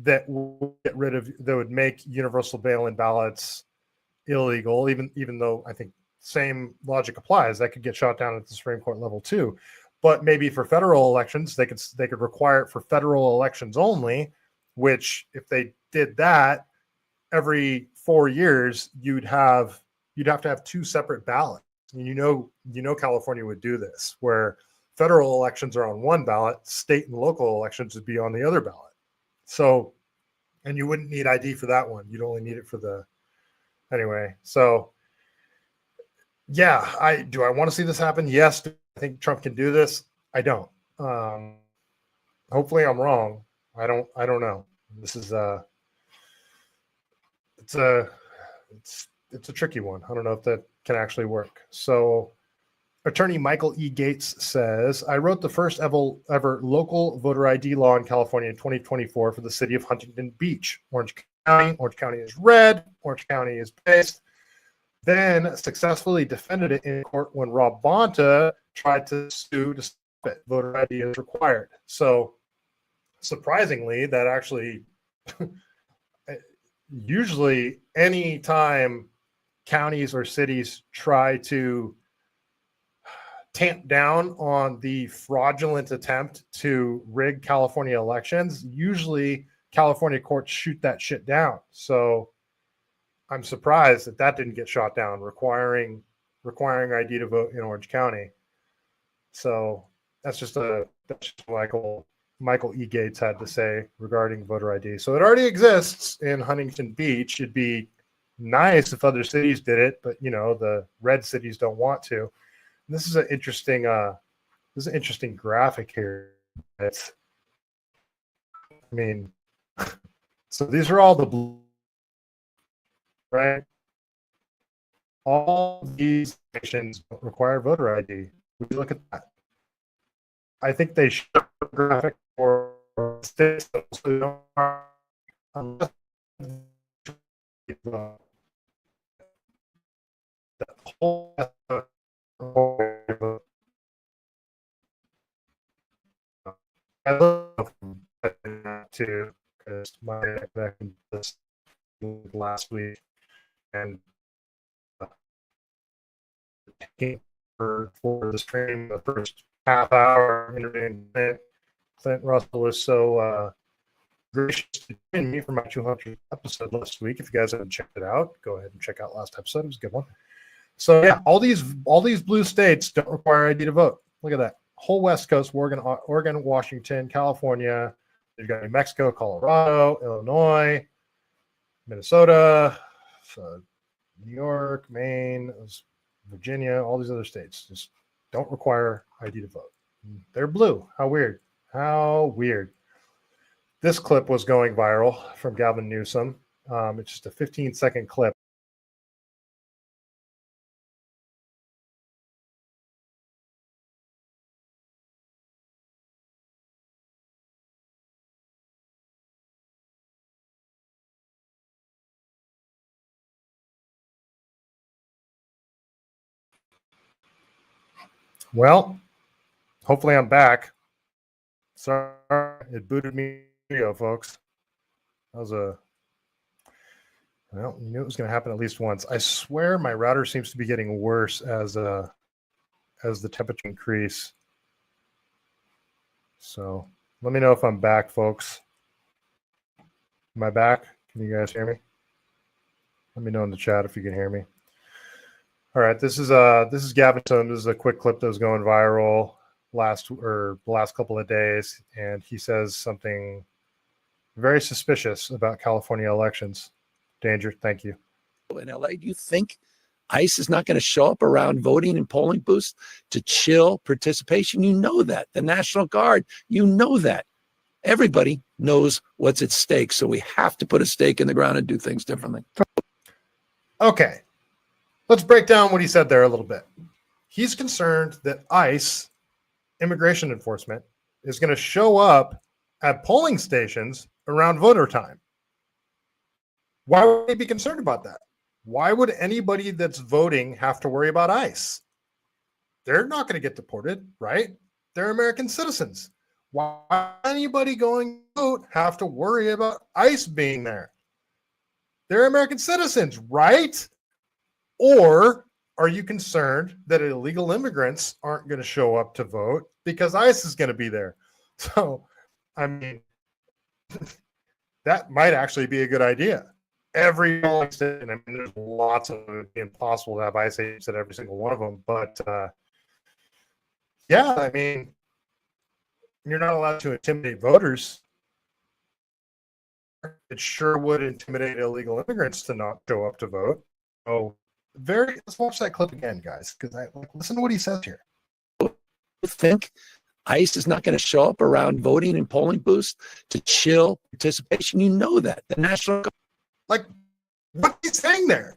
that would make universal mail-in ballots illegal, even though I think same logic applies. That could get shot down at the Supreme Court level too. But maybe for federal elections, they could require it for federal elections only, which if they did that every 4 years, you'd have to have two separate ballots. And you know California would do this, where federal elections are on one ballot, state and local elections would be on the other ballot. So, and you wouldn't need ID for that one. You'd only need it for anyway. So yeah, I want to see this happen? Yes. Do I think Trump can do this? I don't. Hopefully I'm wrong. I don't know. This is it's a tricky one. I don't know if that can actually work. So attorney Michael E. Gates says, I wrote the first ever local voter ID law in California in 2024 for the city of Huntington Beach, Orange County. Orange County is red. Orange County is based. Then successfully defended it in court when Rob Bonta tried to sue to stop it. Voter ID is required. So surprisingly, that actually usually any time counties or cities try to tamp down on the fraudulent attempt to rig California elections, usually California courts shoot that shit down. So I'm surprised that didn't get shot down, requiring ID to vote in Orange County. So that's just Michael E. Gates had to say regarding voter ID. So it already exists in Huntington Beach. It'd be nice if other cities did it, but the red cities don't want to. And this is an interesting graphic here. So these are all the blue, right? All these nations don't require voter ID. Would you look at that? I think they should have a graphic for states that also don't have, unless the whole I love too, because my back in this last week and for the stream the first half hour interviewing Clint Russell was so gracious to join me for my 200th episode last week. If you guys haven't checked it out, go ahead and check out last episode. It was a good one. So yeah, all these blue states don't require ID to vote. Look at that. Whole West Coast, Oregon, Washington, California. You've got New Mexico, Colorado, Illinois, Minnesota, New York, Maine, Virginia, all these other states just don't require ID to vote. They're blue. How weird. How weird. This clip was going viral from Gavin Newsom. It's just a 15-second clip. Well, hopefully I'm back. Sorry, it booted me, folks. That was well, you knew it was going to happen at least once. I swear my router seems to be getting worse as the temperature increase. So let me know if I'm back, folks. Am I back? Can you guys hear me? Let me know in the chat if you can hear me. All right, this is Gavin Newsom. This is a quick clip that was going viral the last couple of days, and he says something very suspicious about California elections. Danger, thank you. In LA, do you think ICE is not going to show up around voting and polling booths to chill participation? You know that. The National Guard, you know that. Everybody knows what's at stake, so we have to put a stake in the ground and do things differently. Okay. Let's break down what he said there a little bit. He's concerned that ICE, immigration enforcement, is going to show up at polling stations around voter time. Why would he be concerned about that? Why would anybody that's voting have to worry about ICE? They're not going to get deported, right? They're American citizens. Why would anybody going to vote have to worry about ICE being there? They're American citizens, right? Or are you concerned that illegal immigrants aren't going to show up to vote because ICE is going to be there? So, I mean, that might actually be a good idea. Every polling station, I mean, there's lots of it. It'd be impossible to have ICE agents at every single one of them. But yeah, I mean, you're not allowed to intimidate voters. It sure would intimidate illegal immigrants to not show up to vote. Oh, let's watch that clip again, guys, because listen to what he says here. Think ICE is not going to show up around voting and polling booths to chill participation? You know that. The National Guard. Like, what he's saying there?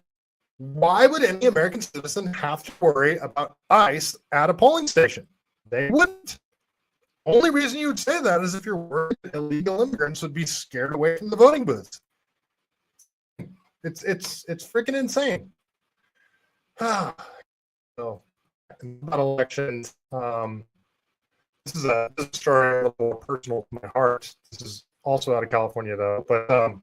Why would any American citizen have to worry about ICE at a polling station? They wouldn't. Only reason you would say that is if you're worried that illegal immigrants would be scared away from the voting booths. It's freaking insane. So, about elections, this is a story a little more personal to my heart. This is also out of California, though. But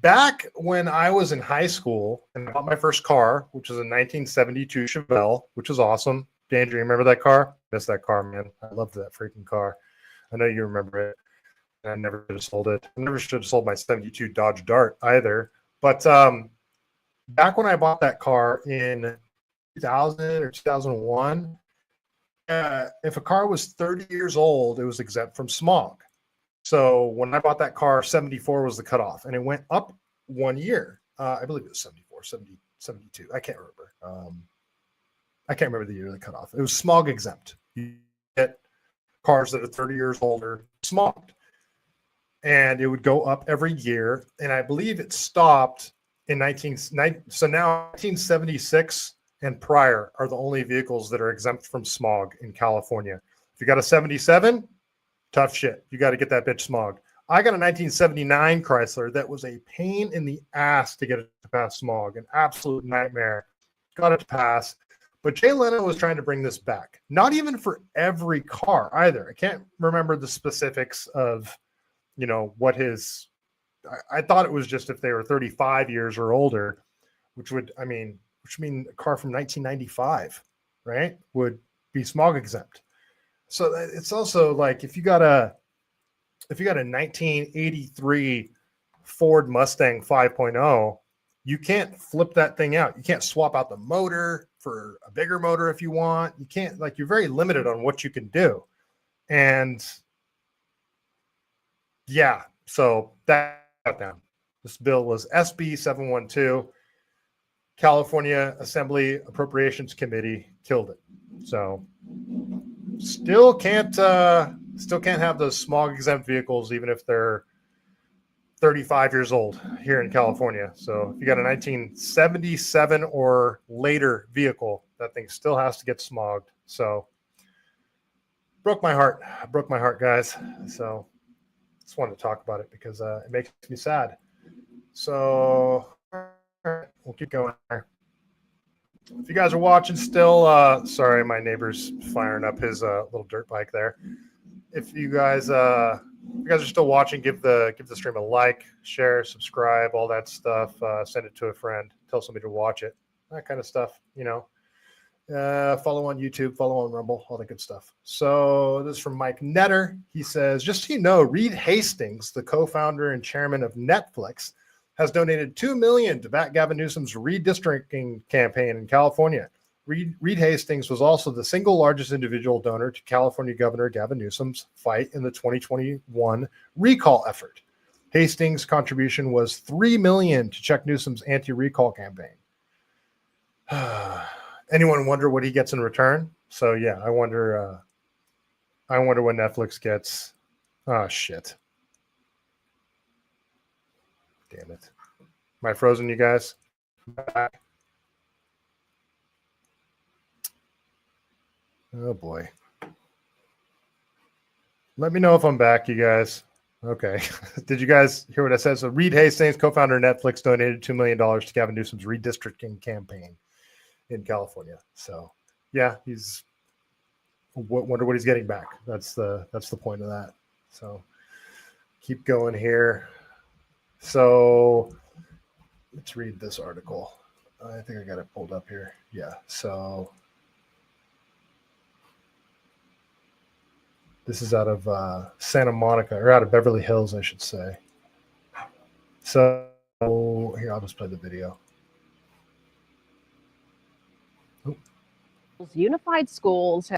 back when I was in high school and I bought my first car, which was a 1972 Chevelle, which was awesome. Danger, you remember that car? Miss that car, man. I loved that freaking car. I know you remember it. I never should have sold it. I never should have sold my 72 Dodge Dart either. But back when I bought that car in 2000 or 2001, if a car was 30 years old, it was exempt from smog. So when I bought that car, 74 was the cutoff, and it went up 1 year. I believe it was 74, 70, 72. I can't remember. I can't remember the year of the cutoff. It was smog exempt. You get cars that are 30 years older smogged. And it would go up every year. And I believe it stopped in so now 1976 and prior are the only vehicles that are exempt from smog in California. If you got a 77, tough shit. You got to get that bitch smogged. I got a 1979 Chrysler that was a pain in the ass to get it to pass smog, an absolute nightmare. Got it to pass. But Jay Leno was trying to bring this back. Not even for every car either. I can't remember the specifics of, what his, I thought it was just if they were 35 years or older, which would mean a car from 1995, right, would be smog exempt. So it's also like if you got a 1983 Ford Mustang 5.0, you can't flip that thing out. You can't swap out the motor for a bigger motor if you want. You can't, you're very limited on what you can do. And yeah, so that got down. This bill was SB 712. California Assembly Appropriations Committee killed it. So still can't have those smog exempt vehicles, even if they're 35 years old here in California. So if you got a 1977 or later vehicle, that thing still has to get smogged. So broke my heart, guys. So just wanted to talk about it because it makes me sad. So we'll keep going there. If you guys are watching still, sorry, my neighbor's firing up his little dirt bike there. If you guys are still watching, give the stream a like, share, subscribe, all that stuff. Send it to a friend. Tell somebody to watch it. That kind of stuff, Follow on YouTube, follow on Rumble, all that good stuff. So this is from Mike Netter. He says, just so you know, Reed Hastings, the co-founder and chairman of Netflix, has donated $2 million to back Gavin Newsom's redistricting campaign in California. Reed Hastings was also the single largest individual donor to California Governor Gavin Newsom's fight in the 2021 recall effort. Hastings' contribution was $3 million to check Newsom's anti-recall campaign. Anyone wonder what he gets in return? So yeah, I wonder what Netflix gets. Oh shit. Damn it. Am I frozen, you guys? Back. Oh boy. Let me know if I'm back, you guys. Okay. Did you guys hear what I said? So Reed Hastings, co-founder of Netflix, donated $2 million to Gavin Newsom's redistricting campaign in California. So yeah, wonder what he's getting back. That's the point of that. So keep going here. So let's read this article. I think I got it pulled up here. Yeah. So this is out of Santa Monica, or out of Beverly Hills, I should say. So here, I'll just play the video. Unified schools.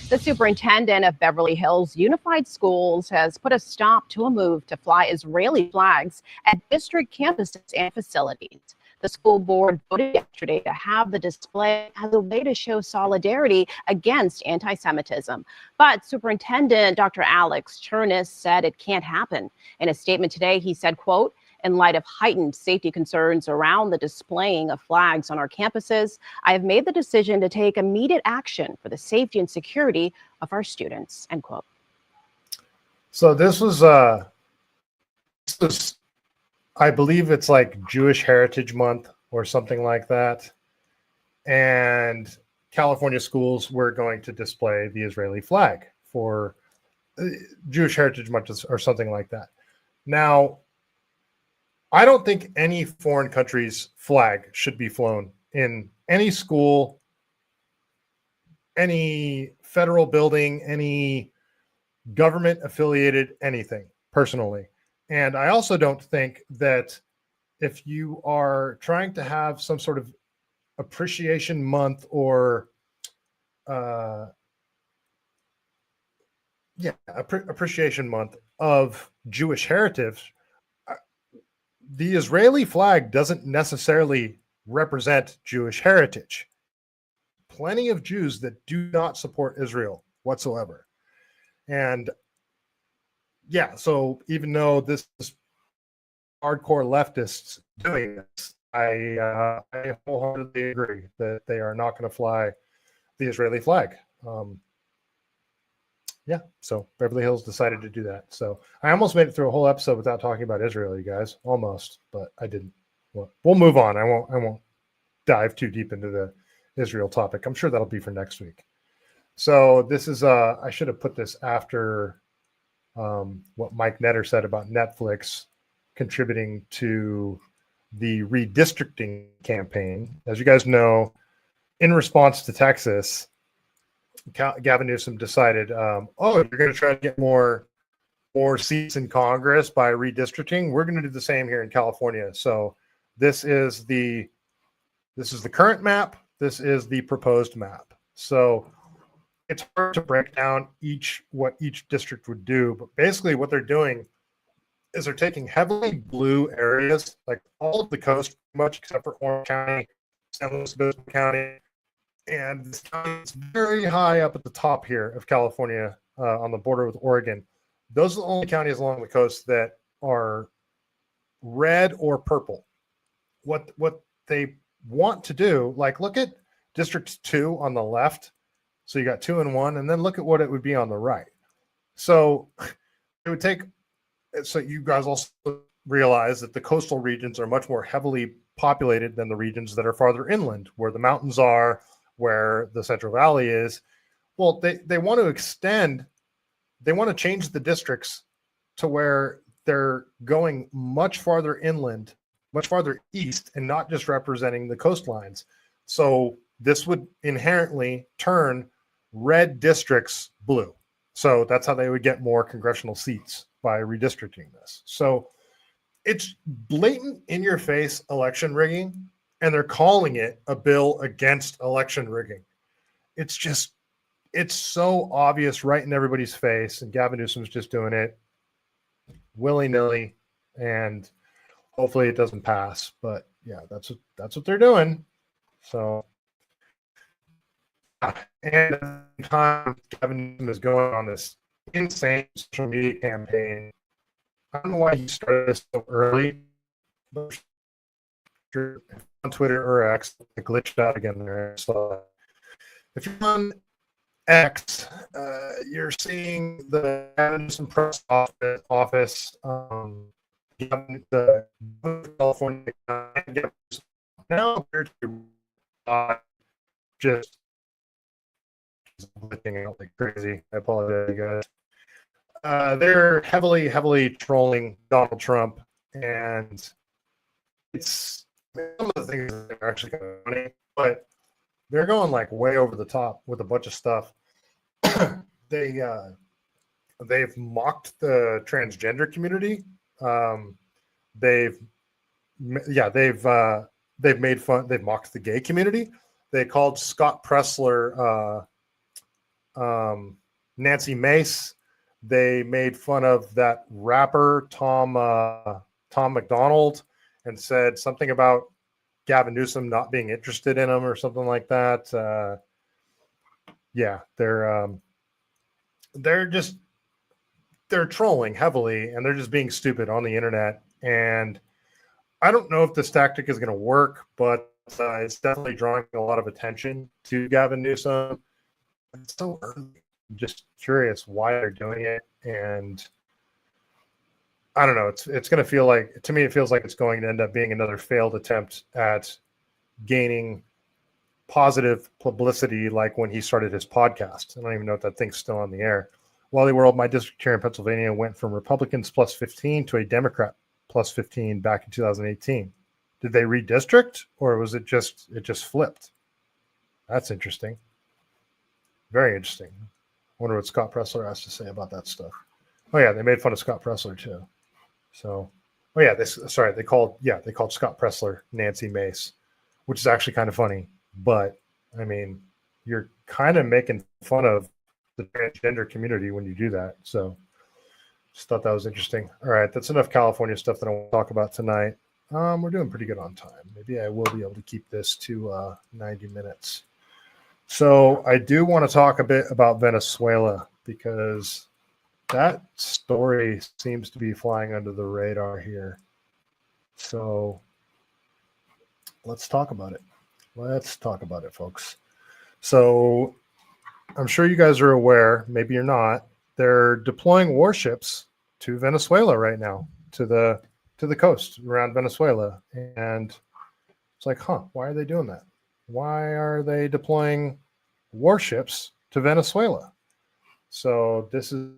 The superintendent of Beverly Hills Unified Schools has put a stop to a move to fly Israeli flags at district campuses and facilities. The school board voted yesterday to have the display as a way to show solidarity against anti-Semitism. But Superintendent Dr. Alex Chernis said it can't happen. In a statement today, he said, quote, "In light of heightened safety concerns around the displaying of flags on our campuses, I have made the decision to take immediate action for the safety and security of our students," end quote. So this was, I believe it's like Jewish Heritage Month or something like that. And California schools were going to display the Israeli flag for Jewish Heritage Month or something like that. Now, I don't think any foreign country's flag should be flown in any school, any federal building, any government affiliated anything, personally. And I also don't think that if you are trying to have some sort of appreciation month or appreciation month of Jewish heritage, the Israeli flag doesn't necessarily represent Jewish heritage. Plenty of Jews that do not support Israel whatsoever. And yeah, so even though this is hardcore leftists doing this, I wholeheartedly agree that they are not going to fly the Israeli flag. Yeah, so Beverly Hills decided to do that. So I almost made it through a whole episode without talking about Israel, you guys. Almost, but I didn't. Well, we'll move on. I won't dive too deep into the Israel topic. I'm sure that'll be for next week. So this is I should have put this after what Mike Netter said about Netflix contributing to the redistricting campaign. As you guys know, in response to Texas, Gavin Newsom decided, you're going to try to get more seats in Congress by redistricting. We're going to do the same here in California. So this is the current map. This is the proposed map. So it's hard to break down what each district would do, but basically what they're doing is they're taking heavily blue areas, like all of the coast, much except for Orange County, San Luis Obispo County, and this county is very high up at the top here of California, on the border with Oregon. Those are the only counties along the coast that are red or purple. What they want to do, like look at District 2 on the left. So you got 2 and 1, and then look at what it would be on the right. So it would take, so you guys also realize that the coastal regions are much more heavily populated than the regions that are farther inland, where the mountains are, where the Central Valley is. Well, they want to extend, they want to change the districts to where they're going much farther inland, much farther east, and not just representing the coastlines. So this would inherently turn red districts blue. So that's how they would get more congressional seats, by redistricting this. So it's blatant in your face election rigging, and they're calling it a bill against election rigging. It's so obvious right in everybody's face, and Gavin Newsom's just doing it willy-nilly, and hopefully it doesn't pass. But yeah, that's what they're doing. So, and at the time, Gavin Newsom is going on this insane social media campaign. I don't know why he started this so early, but on Twitter or X, I glitched out again there. So if you're on X, you're seeing the Gavin Newsom press office, the California now appears to be just glitching out like crazy. I apologize, guys. They're heavily trolling Donald Trump and it's some of the things that are actually kind of funny, but they're going like way over the top with a bunch of stuff. They've mocked the transgender community. They've made fun. They've mocked the gay community. They called Scott Pressler Nancy Mace. They made fun of that rapper Tom McDonald and said something about Gavin Newsom not being interested in him or something like that. They're trolling heavily, and they're just being stupid on the internet. And I don't know if this tactic is going to work, but it's definitely drawing a lot of attention to Gavin Newsom. It's so early. I'm just curious why they're doing it, and I don't know. It's going to feel like, to me, it feels like it's going to end up being another failed attempt at gaining positive publicity, like when he started his podcast. I don't even know if that thing's still on the air. Wally World, my district here in Pennsylvania, went from Republicans plus 15 to a Democrat plus 15 back in 2018. Did they redistrict, or was it just flipped? That's interesting. Very interesting. Wonder what Scott Pressler has to say about that stuff. Oh yeah, they made fun of Scott Pressler too. So, oh yeah, they called Scott Pressler Nancy Mace, which is actually kind of funny. But I mean, you're kind of making fun of the transgender community when you do that. So, just thought that was interesting. All right, that's enough California stuff that I want to talk about tonight. We're doing pretty good on time. Maybe I will be able to keep this to 90 minutes. So I do want to talk a bit about Venezuela, because that story seems to be flying under the radar here. So let's talk about it. Let's talk about it, folks. So I'm sure you guys are aware, maybe you're not, they're deploying warships to Venezuela right now, to the coast around Venezuela. And it's like, why are they doing that? Why are they deploying warships to Venezuela? So this is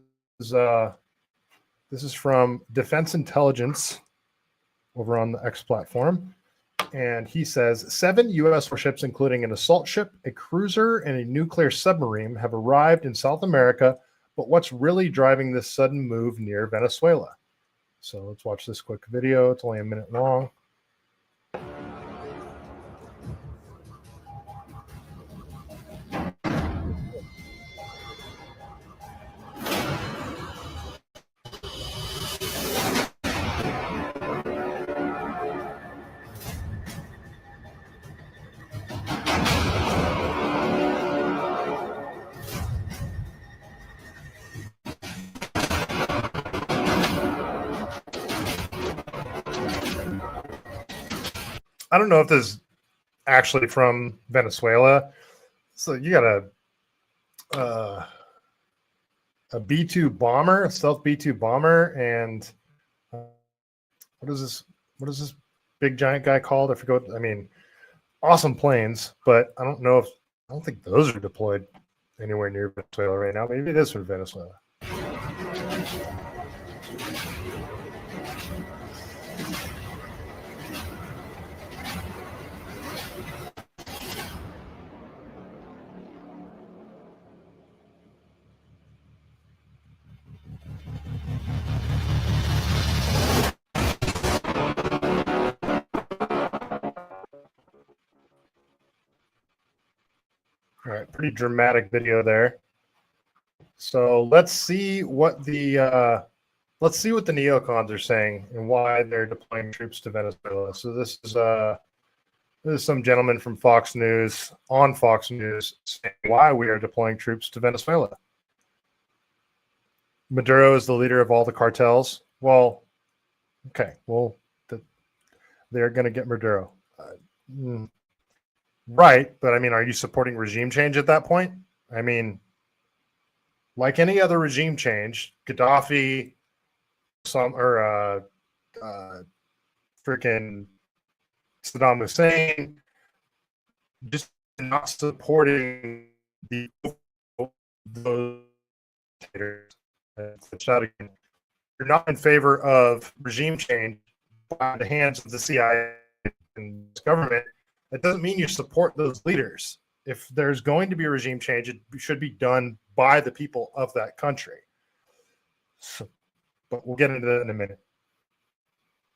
from Defense Intelligence over on the X platform. And he says 7 U.S. warships, including an assault ship, a cruiser, and a nuclear submarine, have arrived in South America. But what's really driving this sudden move near Venezuela? So let's watch this quick video. It's only a minute long. I don't know if this is actually from Venezuela. So you got a B-2 bomber, a stealth B-2 bomber, and what is this big giant guy called? I forgot. I mean, awesome planes, but I don't think those are deployed anywhere near Venezuela right now. Maybe it is from Venezuela. All right, pretty dramatic video there. So let's see what the neocons are saying and why they're deploying troops to Venezuela. So this is some gentleman from Fox News on Fox News saying why we are deploying troops to Venezuela. Maduro is the leader of all the cartels. Well, okay, well, they're going to get Maduro. Right, but I mean, are you supporting regime change at that point? I mean, like any other regime change, Gaddafi, freaking Saddam Hussein, just not supporting those dictators. You're not in favor of regime change by the hands of the CIA and government, that doesn't mean you support those leaders. If there's going to be a regime change, it should be done by the people of that country. So, but we'll get into that in a minute.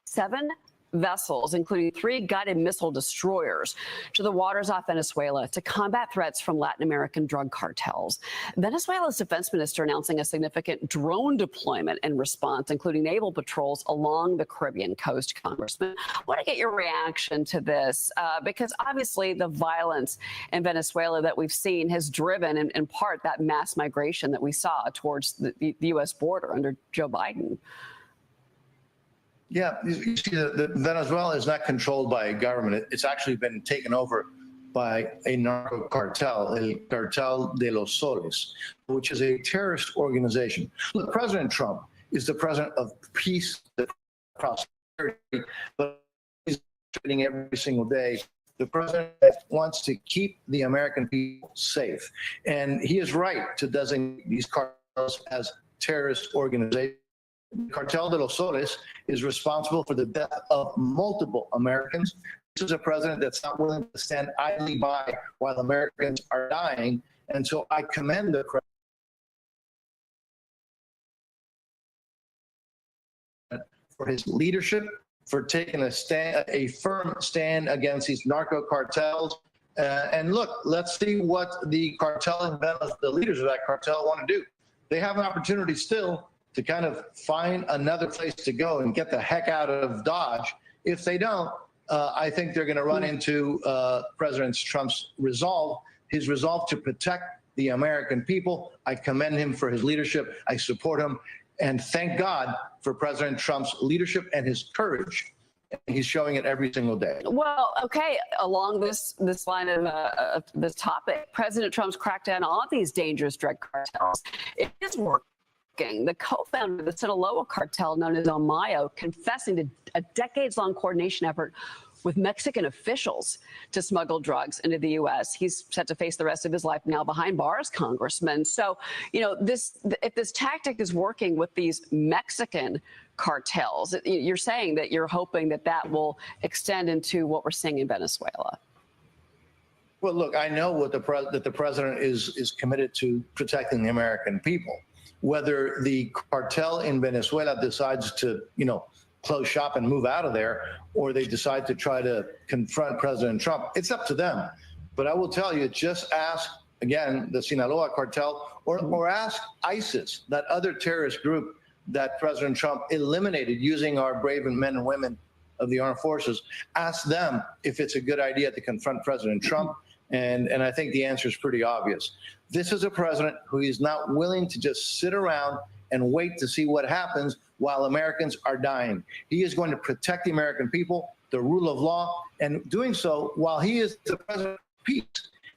7 vessels, including 3 guided missile destroyers, to the waters off Venezuela to combat threats from Latin American drug cartels. Venezuela's defense minister announcing a significant drone deployment in response, including naval patrols along the Caribbean coast. Congressman, I want to get your reaction to this because obviously the violence in Venezuela that we've seen has driven in part that mass migration that we saw towards the U.S. border under Joe Biden. Yeah, you see, the Venezuela is not controlled by a government. It's actually been taken over by a narco cartel, El Cartel de los Soles, which is a terrorist organization. Look, President Trump is the president of peace and prosperity, but he's trading every single day. The president wants to keep the American people safe. And he is right to designate these cartels as terrorist organizations. Cartel de los Soles is responsible for the death of multiple Americans. This is a president that's not willing to stand idly by while Americans are dying. And so I commend the president for his leadership, for taking a firm stand against these narco cartels. And look, let's see what the cartel and the leaders of that cartel want to do. They have an opportunity still to kind of find another place to go and get the heck out of Dodge. If they don't, I think they're going to run into President Trump's resolve, his resolve to protect the American people. I commend him for his leadership. I support him. And thank God for President Trump's leadership and his courage. He's showing it every single day. Well, okay, along this line of this topic, President Trump's crackdown on these dangerous drug cartels, it is working. The co-founder of the Sinaloa cartel, known as El Mayo, confessing to a decades-long coordination effort with Mexican officials to smuggle drugs into the U.S. He's set to face the rest of his life now behind bars, Congressman. So, you know, if this tactic is working with these Mexican cartels, you're saying that you're hoping that that will extend into what we're seeing in Venezuela. Well, look, I know that the president is committed to protecting the American people. Whether the cartel in Venezuela decides to, you know, close shop and move out of there, or they decide to try to confront President Trump, it's up to them. But I will tell you, just ask, again, the Sinaloa cartel, or ask ISIS, that other terrorist group that President Trump eliminated using our brave men and women of the armed forces. Ask them if it's a good idea to confront President Trump. And I think the answer is pretty obvious. This is a president who is not willing to just sit around and wait to see what happens while Americans are dying. He is going to protect the American people, the rule of law, and doing so while he is the president of peace.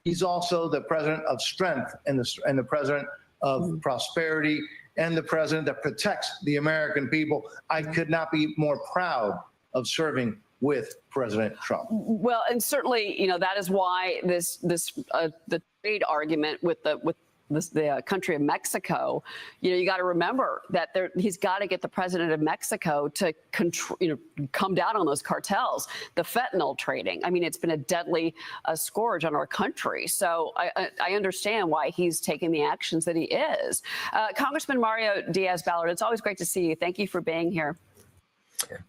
He's also the president of strength and the president of prosperity and the president that protects the American people. I could not be more proud of serving with President Trump. Well, and certainly, you know, that is why the trade argument with the country of Mexico, you know, you got to remember that he's got to get the president of Mexico to come down on those cartels, the fentanyl trading. I mean, it's been a deadly scourge on our country. So I understand why he's taking the actions that he is. Congressman Mario Diaz-Balart, it's always great to see you. Thank you for being here.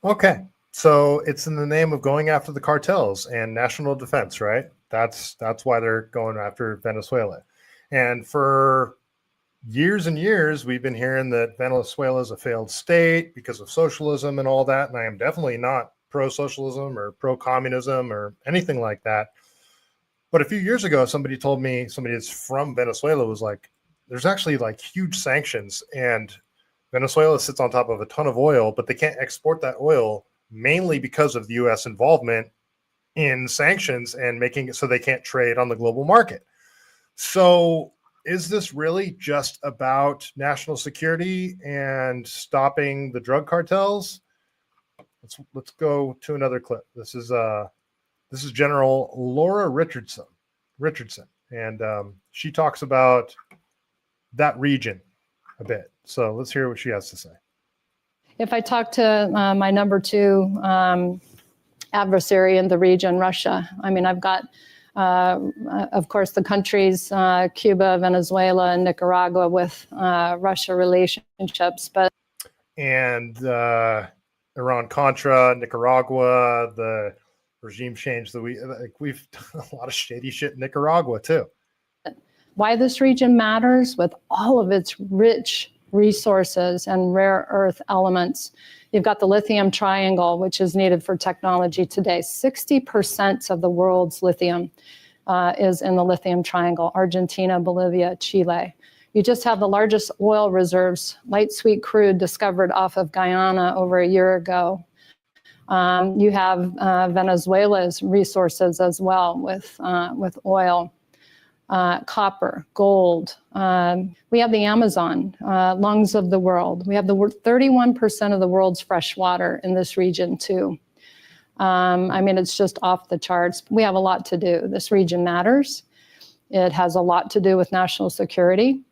Okay. So it's in the name of going after the cartels and national defense, right? That's why they're going after Venezuela. And for years and years, we've been hearing that Venezuela is a failed state because of socialism and all that. And I am definitely not pro-socialism or pro-communism or anything like that. But a few years ago, somebody told me, somebody that's from Venezuela was like, there's actually like huge sanctions, and Venezuela sits on top of a ton of oil, but they can't export that oil mainly because of the U.S. involvement in sanctions and making it so they can't trade on the global market. So is this really just about national security and stopping the drug cartels? Let's go to another clip. This is General Laura Richardson, and she talks about that region a bit. So let's hear what she has to say. if I talk to my number two adversary in the region, Russia, I mean, I've got, of course, the countries, Cuba, Venezuela, and Nicaragua with Russia relationships, but. And Iran-Contra, Nicaragua, the regime change that we've done a lot of shady shit in Nicaragua too. Why this region matters with all of its rich resources and rare earth elements. You've got the lithium triangle, which is needed for technology today. 60% of the world's lithium is in the lithium triangle, Argentina, Bolivia, Chile. You just have the largest oil reserves, light sweet crude discovered off of Guyana over a year ago. You have Venezuela's resources as well with oil, copper, gold. We have the Amazon, lungs of the world. We have 31% of the world's fresh water in this region too. I mean, it's just off the charts. We have a lot to do. This region matters. It has a lot to do with national security.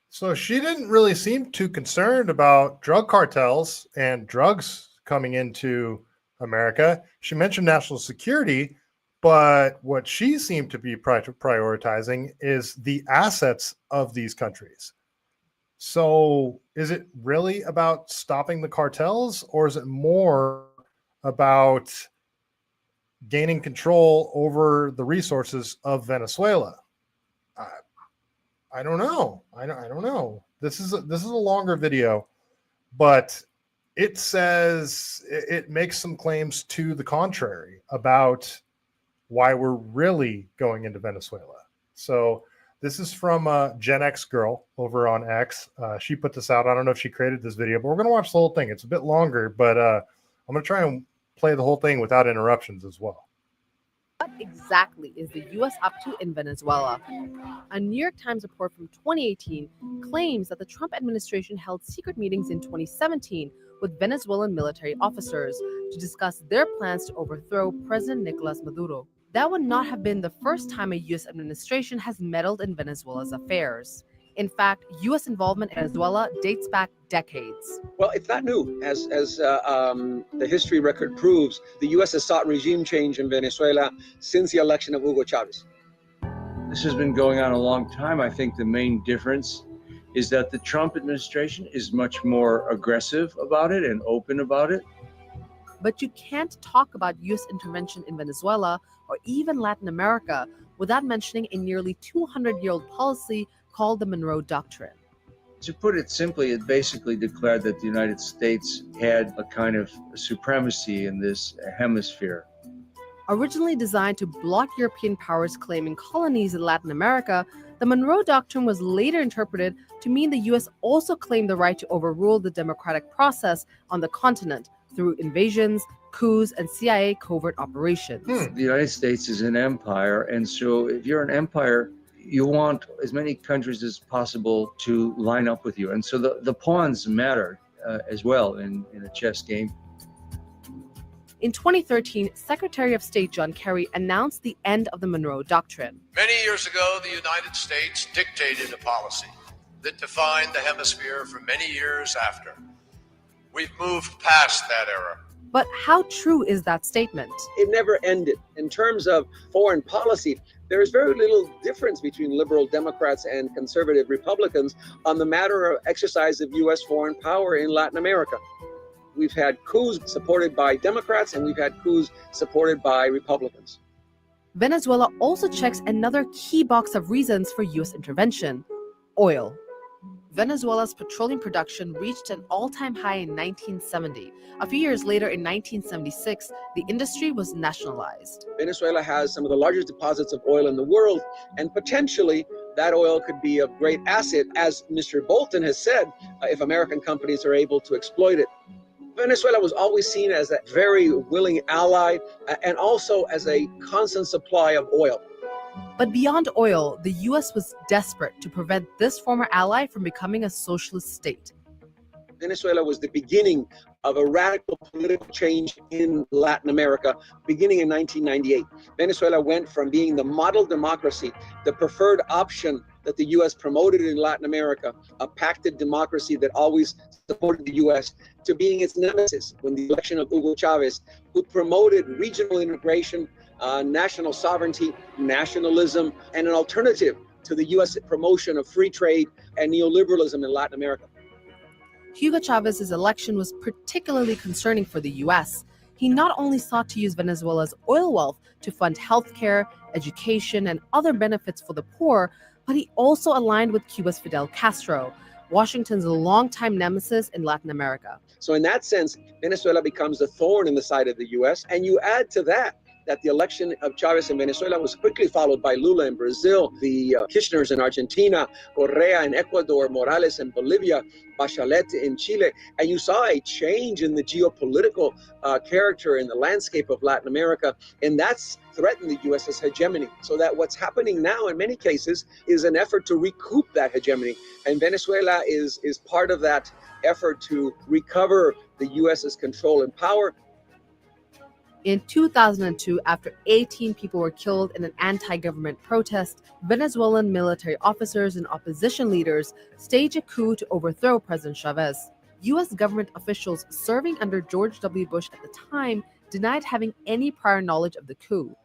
So she didn't really seem too concerned about drug cartels and drugs coming into America. She mentioned national security, but what she seemed to be prioritizing is the assets of these countries. So is it really about stopping the cartels, or is it more about gaining control over the resources of Venezuela? I don't know. I don't know. This is a longer video, but it says it makes some claims to the contrary about why we're really going into Venezuela. So this is from Gen X Girl over on X. She put this out. I don't know if she created this video, but we're going to watch the whole thing. It's a bit longer, but I'm going to try and play the whole thing without interruptions as well. What exactly is the U.S. up to in Venezuela? A New York Times report from 2018 claims that the Trump administration held secret meetings in 2017 with Venezuelan military officers to discuss their plans to overthrow President Nicolas Maduro. That would not have been the first time a U.S. administration has meddled in Venezuela's affairs. In fact, U.S. involvement in Venezuela dates back decades. Well, it's not new. As the history record proves, the U.S. has sought regime change in Venezuela since the election of Hugo Chavez. This has been going on a long time. I think the main difference is that the Trump administration is much more aggressive about it and open about it. But you can't talk about U.S. intervention in Venezuela or even Latin America without mentioning a nearly 200-year-old policy called the Monroe Doctrine. To put it simply, it basically declared that the United States had a kind of supremacy in this hemisphere. Originally designed to block European powers claiming colonies in Latin America, the Monroe Doctrine was later interpreted to mean the U.S. also claimed the right to overrule the democratic process on the continent through invasions, coups, and CIA covert operations. The United States is an empire, and so if you're an empire, you want as many countries as possible to line up with you. And so the pawns matter as well in a chess game. In 2013, Secretary of State John Kerry announced the end of the Monroe Doctrine. Many years ago, the United States dictated a policy that defined the hemisphere for many years after. We've moved past that era. But how true is that statement? It never ended. In terms of foreign policy, there is very little difference between liberal Democrats and conservative Republicans on the matter of exercise of U.S. foreign power in Latin America. We've had coups supported by Democrats and we've had coups supported by Republicans. Venezuela also checks another key box of reasons for U.S. intervention: oil. Venezuela's petroleum production reached an all-time high in 1970. A few years later, in 1976, the industry was nationalized. Venezuela has some of the largest deposits of oil in the world, and potentially that oil could be a great asset, as Mr. Bolton has said, if American companies are able to exploit it. Venezuela was always seen as a very willing ally and also as a constant supply of oil. But beyond oil, the U.S. was desperate to prevent this former ally from becoming a socialist state. Venezuela was the beginning of a radical political change in Latin America, beginning in 1998. Venezuela went from being the model democracy, the preferred option that the U.S. promoted in Latin America, a pacted democracy that always supported the U.S., to being its nemesis when the election of Hugo Chavez, who promoted regional integration, national sovereignty, nationalism, and an alternative to the U.S. promotion of free trade and neoliberalism in Latin America. Hugo Chavez's election was particularly concerning for the U.S. He not only sought to use Venezuela's oil wealth to fund healthcare, education, and other benefits for the poor, but he also aligned with Cuba's Fidel Castro, Washington's longtime nemesis in Latin America. So in that sense, Venezuela becomes a thorn in the side of the U.S. And you add to that the election of Chavez in Venezuela was quickly followed by Lula in Brazil, the Kirchners in Argentina, Correa in Ecuador, Morales in Bolivia, Bachelet in Chile. And you saw a change in the geopolitical character in the landscape of Latin America. And that's threatened the U.S.'s hegemony. So that what's happening now in many cases is an effort to recoup that hegemony. And Venezuela is part of that effort to recover the U.S.'s control and power. In 2002, after 18 people were killed in an anti-government protest, Venezuelan military officers and opposition leaders staged a coup to overthrow President Chavez. U.S. government officials serving under George W. Bush at the time denied having any prior knowledge of the coup,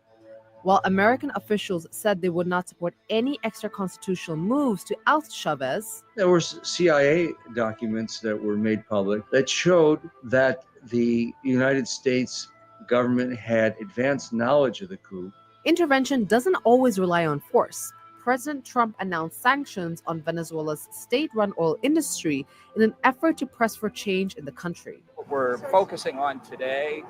while American officials said they would not support any extra-constitutional moves to oust Chavez. There were CIA documents that were made public that showed that the United States government had advanced knowledge of the coup. Intervention doesn't always rely on force. President Trump announced sanctions on Venezuela's state-run oil industry in an effort to press for change in the country. What we're focusing on today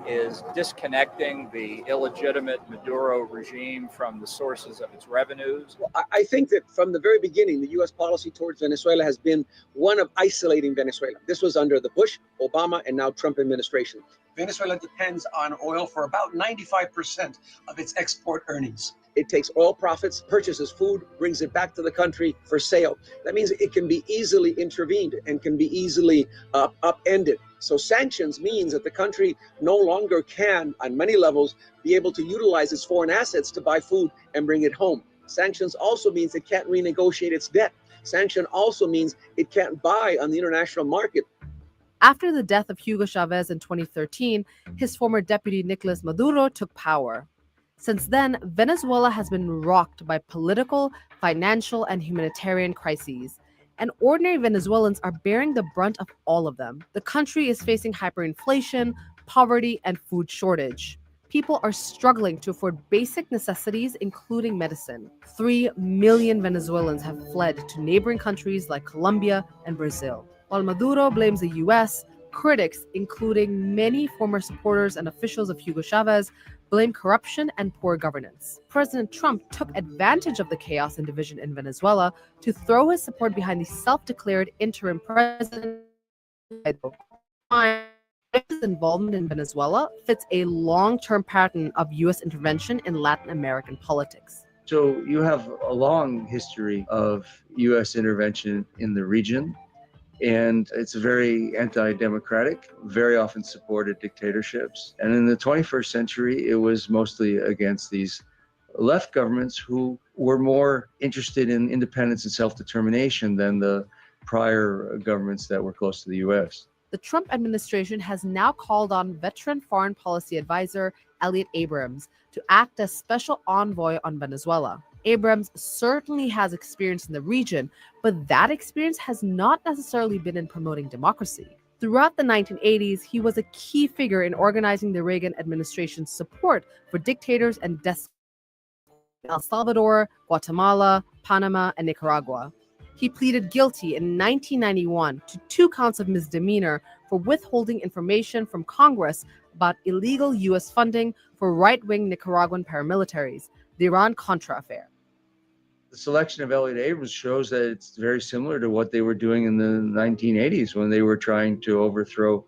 is disconnecting the illegitimate Maduro regime from the sources of its revenues. Well, I think that from the very beginning, the U.S. policy towards Venezuela has been one of isolating Venezuela. This was under the Bush, Obama, and now Trump administration. Venezuela depends on oil for about 95% of its export earnings. It takes oil profits, purchases food, brings it back to the country for sale. That means it can be easily intervened and can be easily upended. So sanctions means that the country no longer can, on many levels, be able to utilize its foreign assets to buy food and bring it home. Sanctions also means it can't renegotiate its debt. Sanction also means it can't buy on the international market. After the death of Hugo Chavez in 2013, his former deputy Nicolas Maduro took power. Since then, Venezuela has been rocked by political, financial, and humanitarian crises, and ordinary Venezuelans are bearing the brunt of all of them. The country is facing hyperinflation, poverty, and food shortage. People are struggling to afford basic necessities, including medicine. 3 million Venezuelans have fled to neighboring countries like Colombia and Brazil. While Maduro blames the U.S., critics, including many former supporters and officials of Hugo Chavez, blame corruption and poor governance. President Trump took advantage of the chaos and division in Venezuela to throw his support behind the self-declared interim president. His involvement in Venezuela fits a long-term pattern of U.S. intervention in Latin American politics. So you have a long history of U.S. intervention in the region. And it's very anti-democratic, very often supported dictatorships. And in the 21st century, it was mostly against these left governments who were more interested in independence and self-determination than the prior governments that were close to the U.S. The Trump administration has now called on veteran foreign policy advisor Elliot Abrams to act as special envoy on Venezuela. Abrams certainly has experience in the region, but that experience has not necessarily been in promoting democracy. Throughout the 1980s, he was a key figure in organizing the Reagan administration's support for dictators and despots in El Salvador, Guatemala, Panama, and Nicaragua. He pleaded guilty in 1991 to 2 counts of misdemeanor for withholding information from Congress about illegal U.S. funding for right-wing Nicaraguan paramilitaries, the Iran-Contra affair. The selection of Elliot Abrams shows that it's very similar to what they were doing in the 1980s when they were trying to overthrow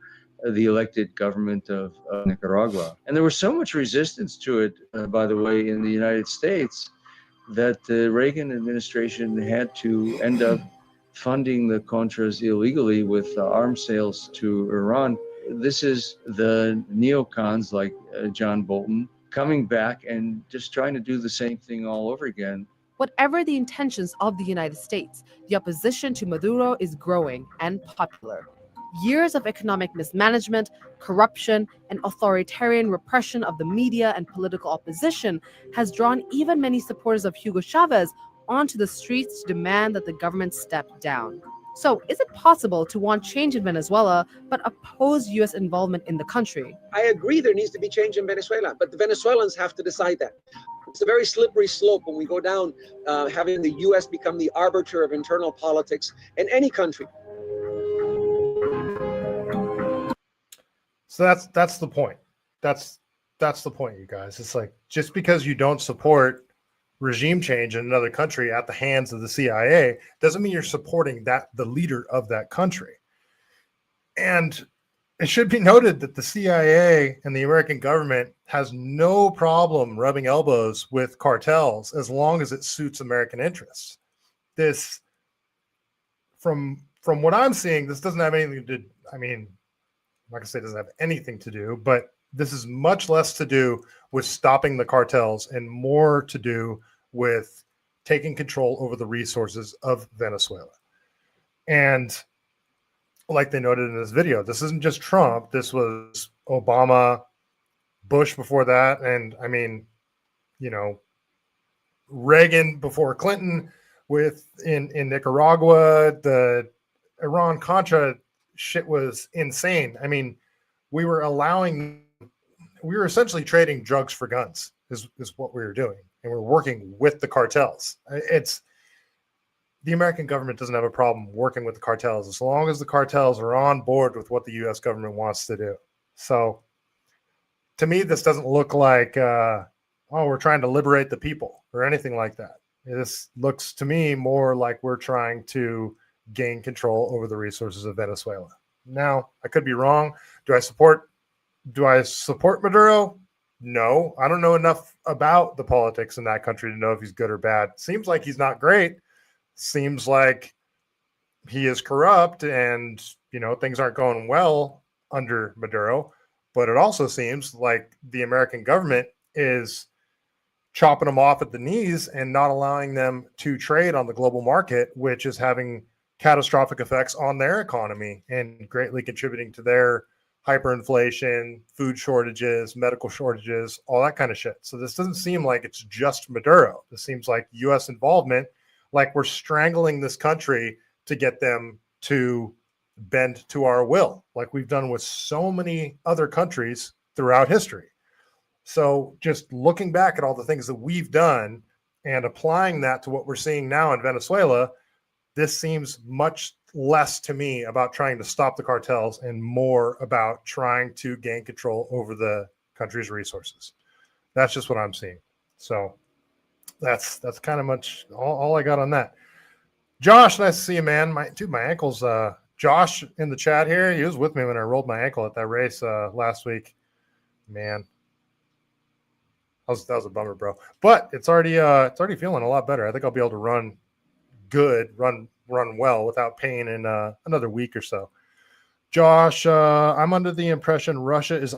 the elected government of Nicaragua. And there was so much resistance to it, by the way, in the United States, that the Reagan administration had to end up funding the Contras illegally with arms sales to Iran. This is the neocons like John Bolton coming back and just trying to do the same thing all over again. Whatever the intentions of the United States, the opposition to Maduro is growing and popular. Years of economic mismanagement, corruption, and authoritarian repression of the media and political opposition has drawn even many supporters of Hugo Chavez onto the streets to demand that the government step down. So, is it possible to want change in Venezuela but oppose U.S. involvement in the country? I agree there needs to be change in Venezuela, but the Venezuelans have to decide that. It's a very slippery slope when we go down having the U.S. become the arbiter of internal politics in any country. So that's the point. That's the point, you guys. It's like, just because you don't support regime change in another country at the hands of the CIA doesn't mean you're supporting the leader of that country. And it should be noted that the CIA and the American government has no problem rubbing elbows with cartels as long as it suits American interests. This, from what I'm seeing, this doesn't have anything to do, I mean, I'm not gonna say it doesn't have anything to do, but this is much less to do with stopping the cartels and more to do with taking control over the resources of Venezuela. And like they noted in this video, this isn't just Trump. This was Obama, Bush before that, and I mean, you know, Reagan before Clinton in Nicaragua. The Iran-Contra shit was insane. I mean, we were essentially trading drugs for guns is what we were doing. And we're working with the cartels. The American government doesn't have a problem working with the cartels as long as the cartels are on board with what the U.S. government wants to do. So to me, this doesn't look like, we're trying to liberate the people or anything like that. This looks to me more like we're trying to gain control over the resources of Venezuela. Now, I could be wrong. Do I support Maduro? No, I don't know enough about the politics in that country to know if he's good or bad. Seems like he's not great. Seems like he is corrupt and, you know, things aren't going well under Maduro. But it also seems like the American government is chopping them off at the knees and not allowing them to trade on the global market, which is having catastrophic effects on their economy and greatly contributing to their hyperinflation, food shortages, medical shortages, all that kind of shit. So this doesn't seem like it's just Maduro. This seems like U.S. involvement, like we're strangling this country to get them to bend to our will, like we've done with so many other countries throughout history. So just looking back at all the things that we've done and applying that to what we're seeing now in Venezuela, this seems much less to me about trying to stop the cartels and more about trying to gain control over the country's resources. That's just what I'm seeing. So that's kind of much all I got on that. Josh, nice to see you, man. My ankle's Josh in the chat here. He was with me when I rolled my ankle at that race last week. Man, that was a bummer, bro. But it's already feeling a lot better. I think I'll be able to run well without pain in another week or so. Josh, I'm under the impression Russia is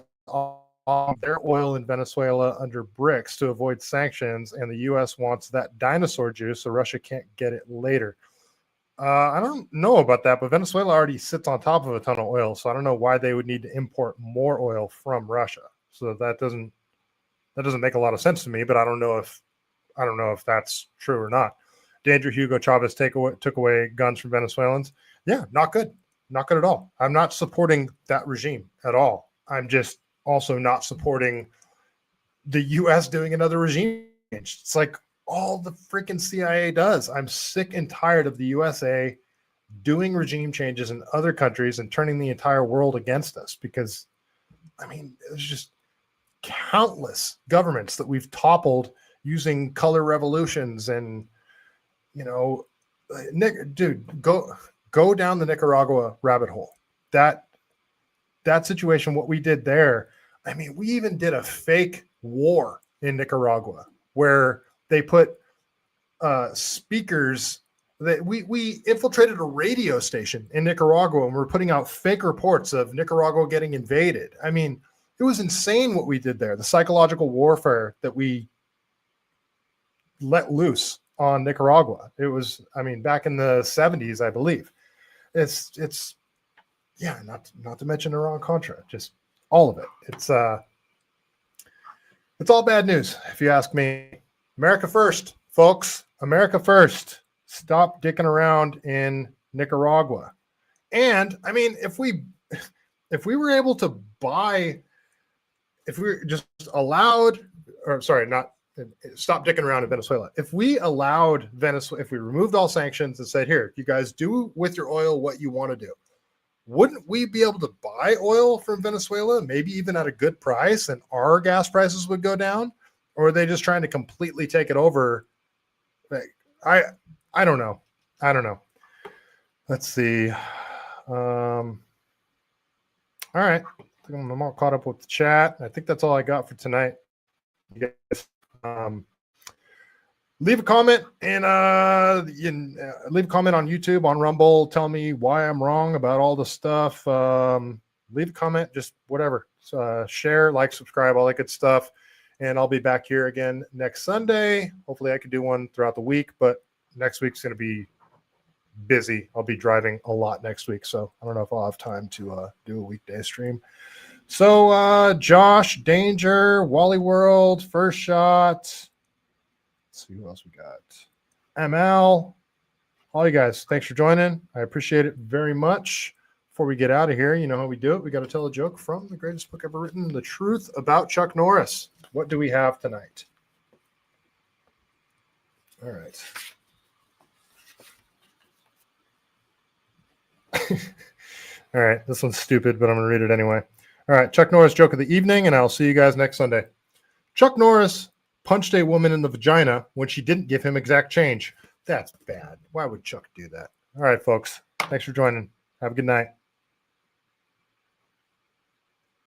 on their oil in Venezuela under BRICS to avoid sanctions, and the U.S. wants that dinosaur juice so Russia can't get it later. I don't know about that, but Venezuela already sits on top of a ton of oil, so I don't know why they would need to import more oil from Russia. So that doesn't make a lot of sense to me, but I don't know if that's true or not. Danger Hugo Chavez took away guns from Venezuelans. Yeah, not good at all. I'm not supporting that regime at all. I'm just also not supporting the U.S. doing another regime change. It's like all the freaking CIA does. I'm sick and tired of the USA doing regime changes in other countries and turning the entire world against us, because, I mean, there's just countless governments that we've toppled using color revolutions and, you know, dude, go down the Nicaragua rabbit hole. That situation, what we did there, I mean, we even did a fake war in Nicaragua where they put speakers that we infiltrated a radio station in Nicaragua, and we're putting out fake reports of Nicaragua getting invaded. I mean, it was insane what we did there. The psychological warfare that we let loose on Nicaragua. It was, I mean, back in the 70s, I believe. It's yeah, not to mention Iran-Contra, just all of it. It's all bad news, if you ask me. America first, folks. America first. Stop dicking around in Nicaragua. And I mean, if we were able to buy, if we were just allowed, or sorry, not stop dicking around in Venezuela. If we allowed Venezuela, if we removed all sanctions and said, here, you guys do with your oil what you want to do, wouldn't we be able to buy oil from Venezuela, maybe even at a good price, and our gas prices would go down? Or are they just trying to completely take it over? I don't know. I don't know. Let's see. All right. I think I'm all caught up with the chat. I think that's all I got for tonight. You guys, leave a comment and leave a comment on YouTube, on Rumble. Tell me why I'm wrong about all the stuff. Leave a comment, just whatever. Share, like, subscribe, all that good stuff. And I'll be back here again next Sunday. Hopefully I can do one throughout the week, but next week's going to be busy. I'll be driving a lot next week, so I don't know if I'll have time to do a weekday stream. So Josh, Danger, Wally World, First Shot. Let's see who else we got. ML. All you guys, thanks for joining. I appreciate it very much. Before we get out of here, you know how we do it. We got to tell a joke from the greatest book ever written, The Truth About Chuck Norris. What do we have tonight? All right. All right. This one's stupid, but I'm going to read it anyway. All right. Chuck Norris joke of the evening, and I'll see you guys next Sunday. Chuck Norris punched a woman in the vagina when she didn't give him exact change. That's bad. Why would Chuck do that? All right, folks. Thanks for joining. Have a good night.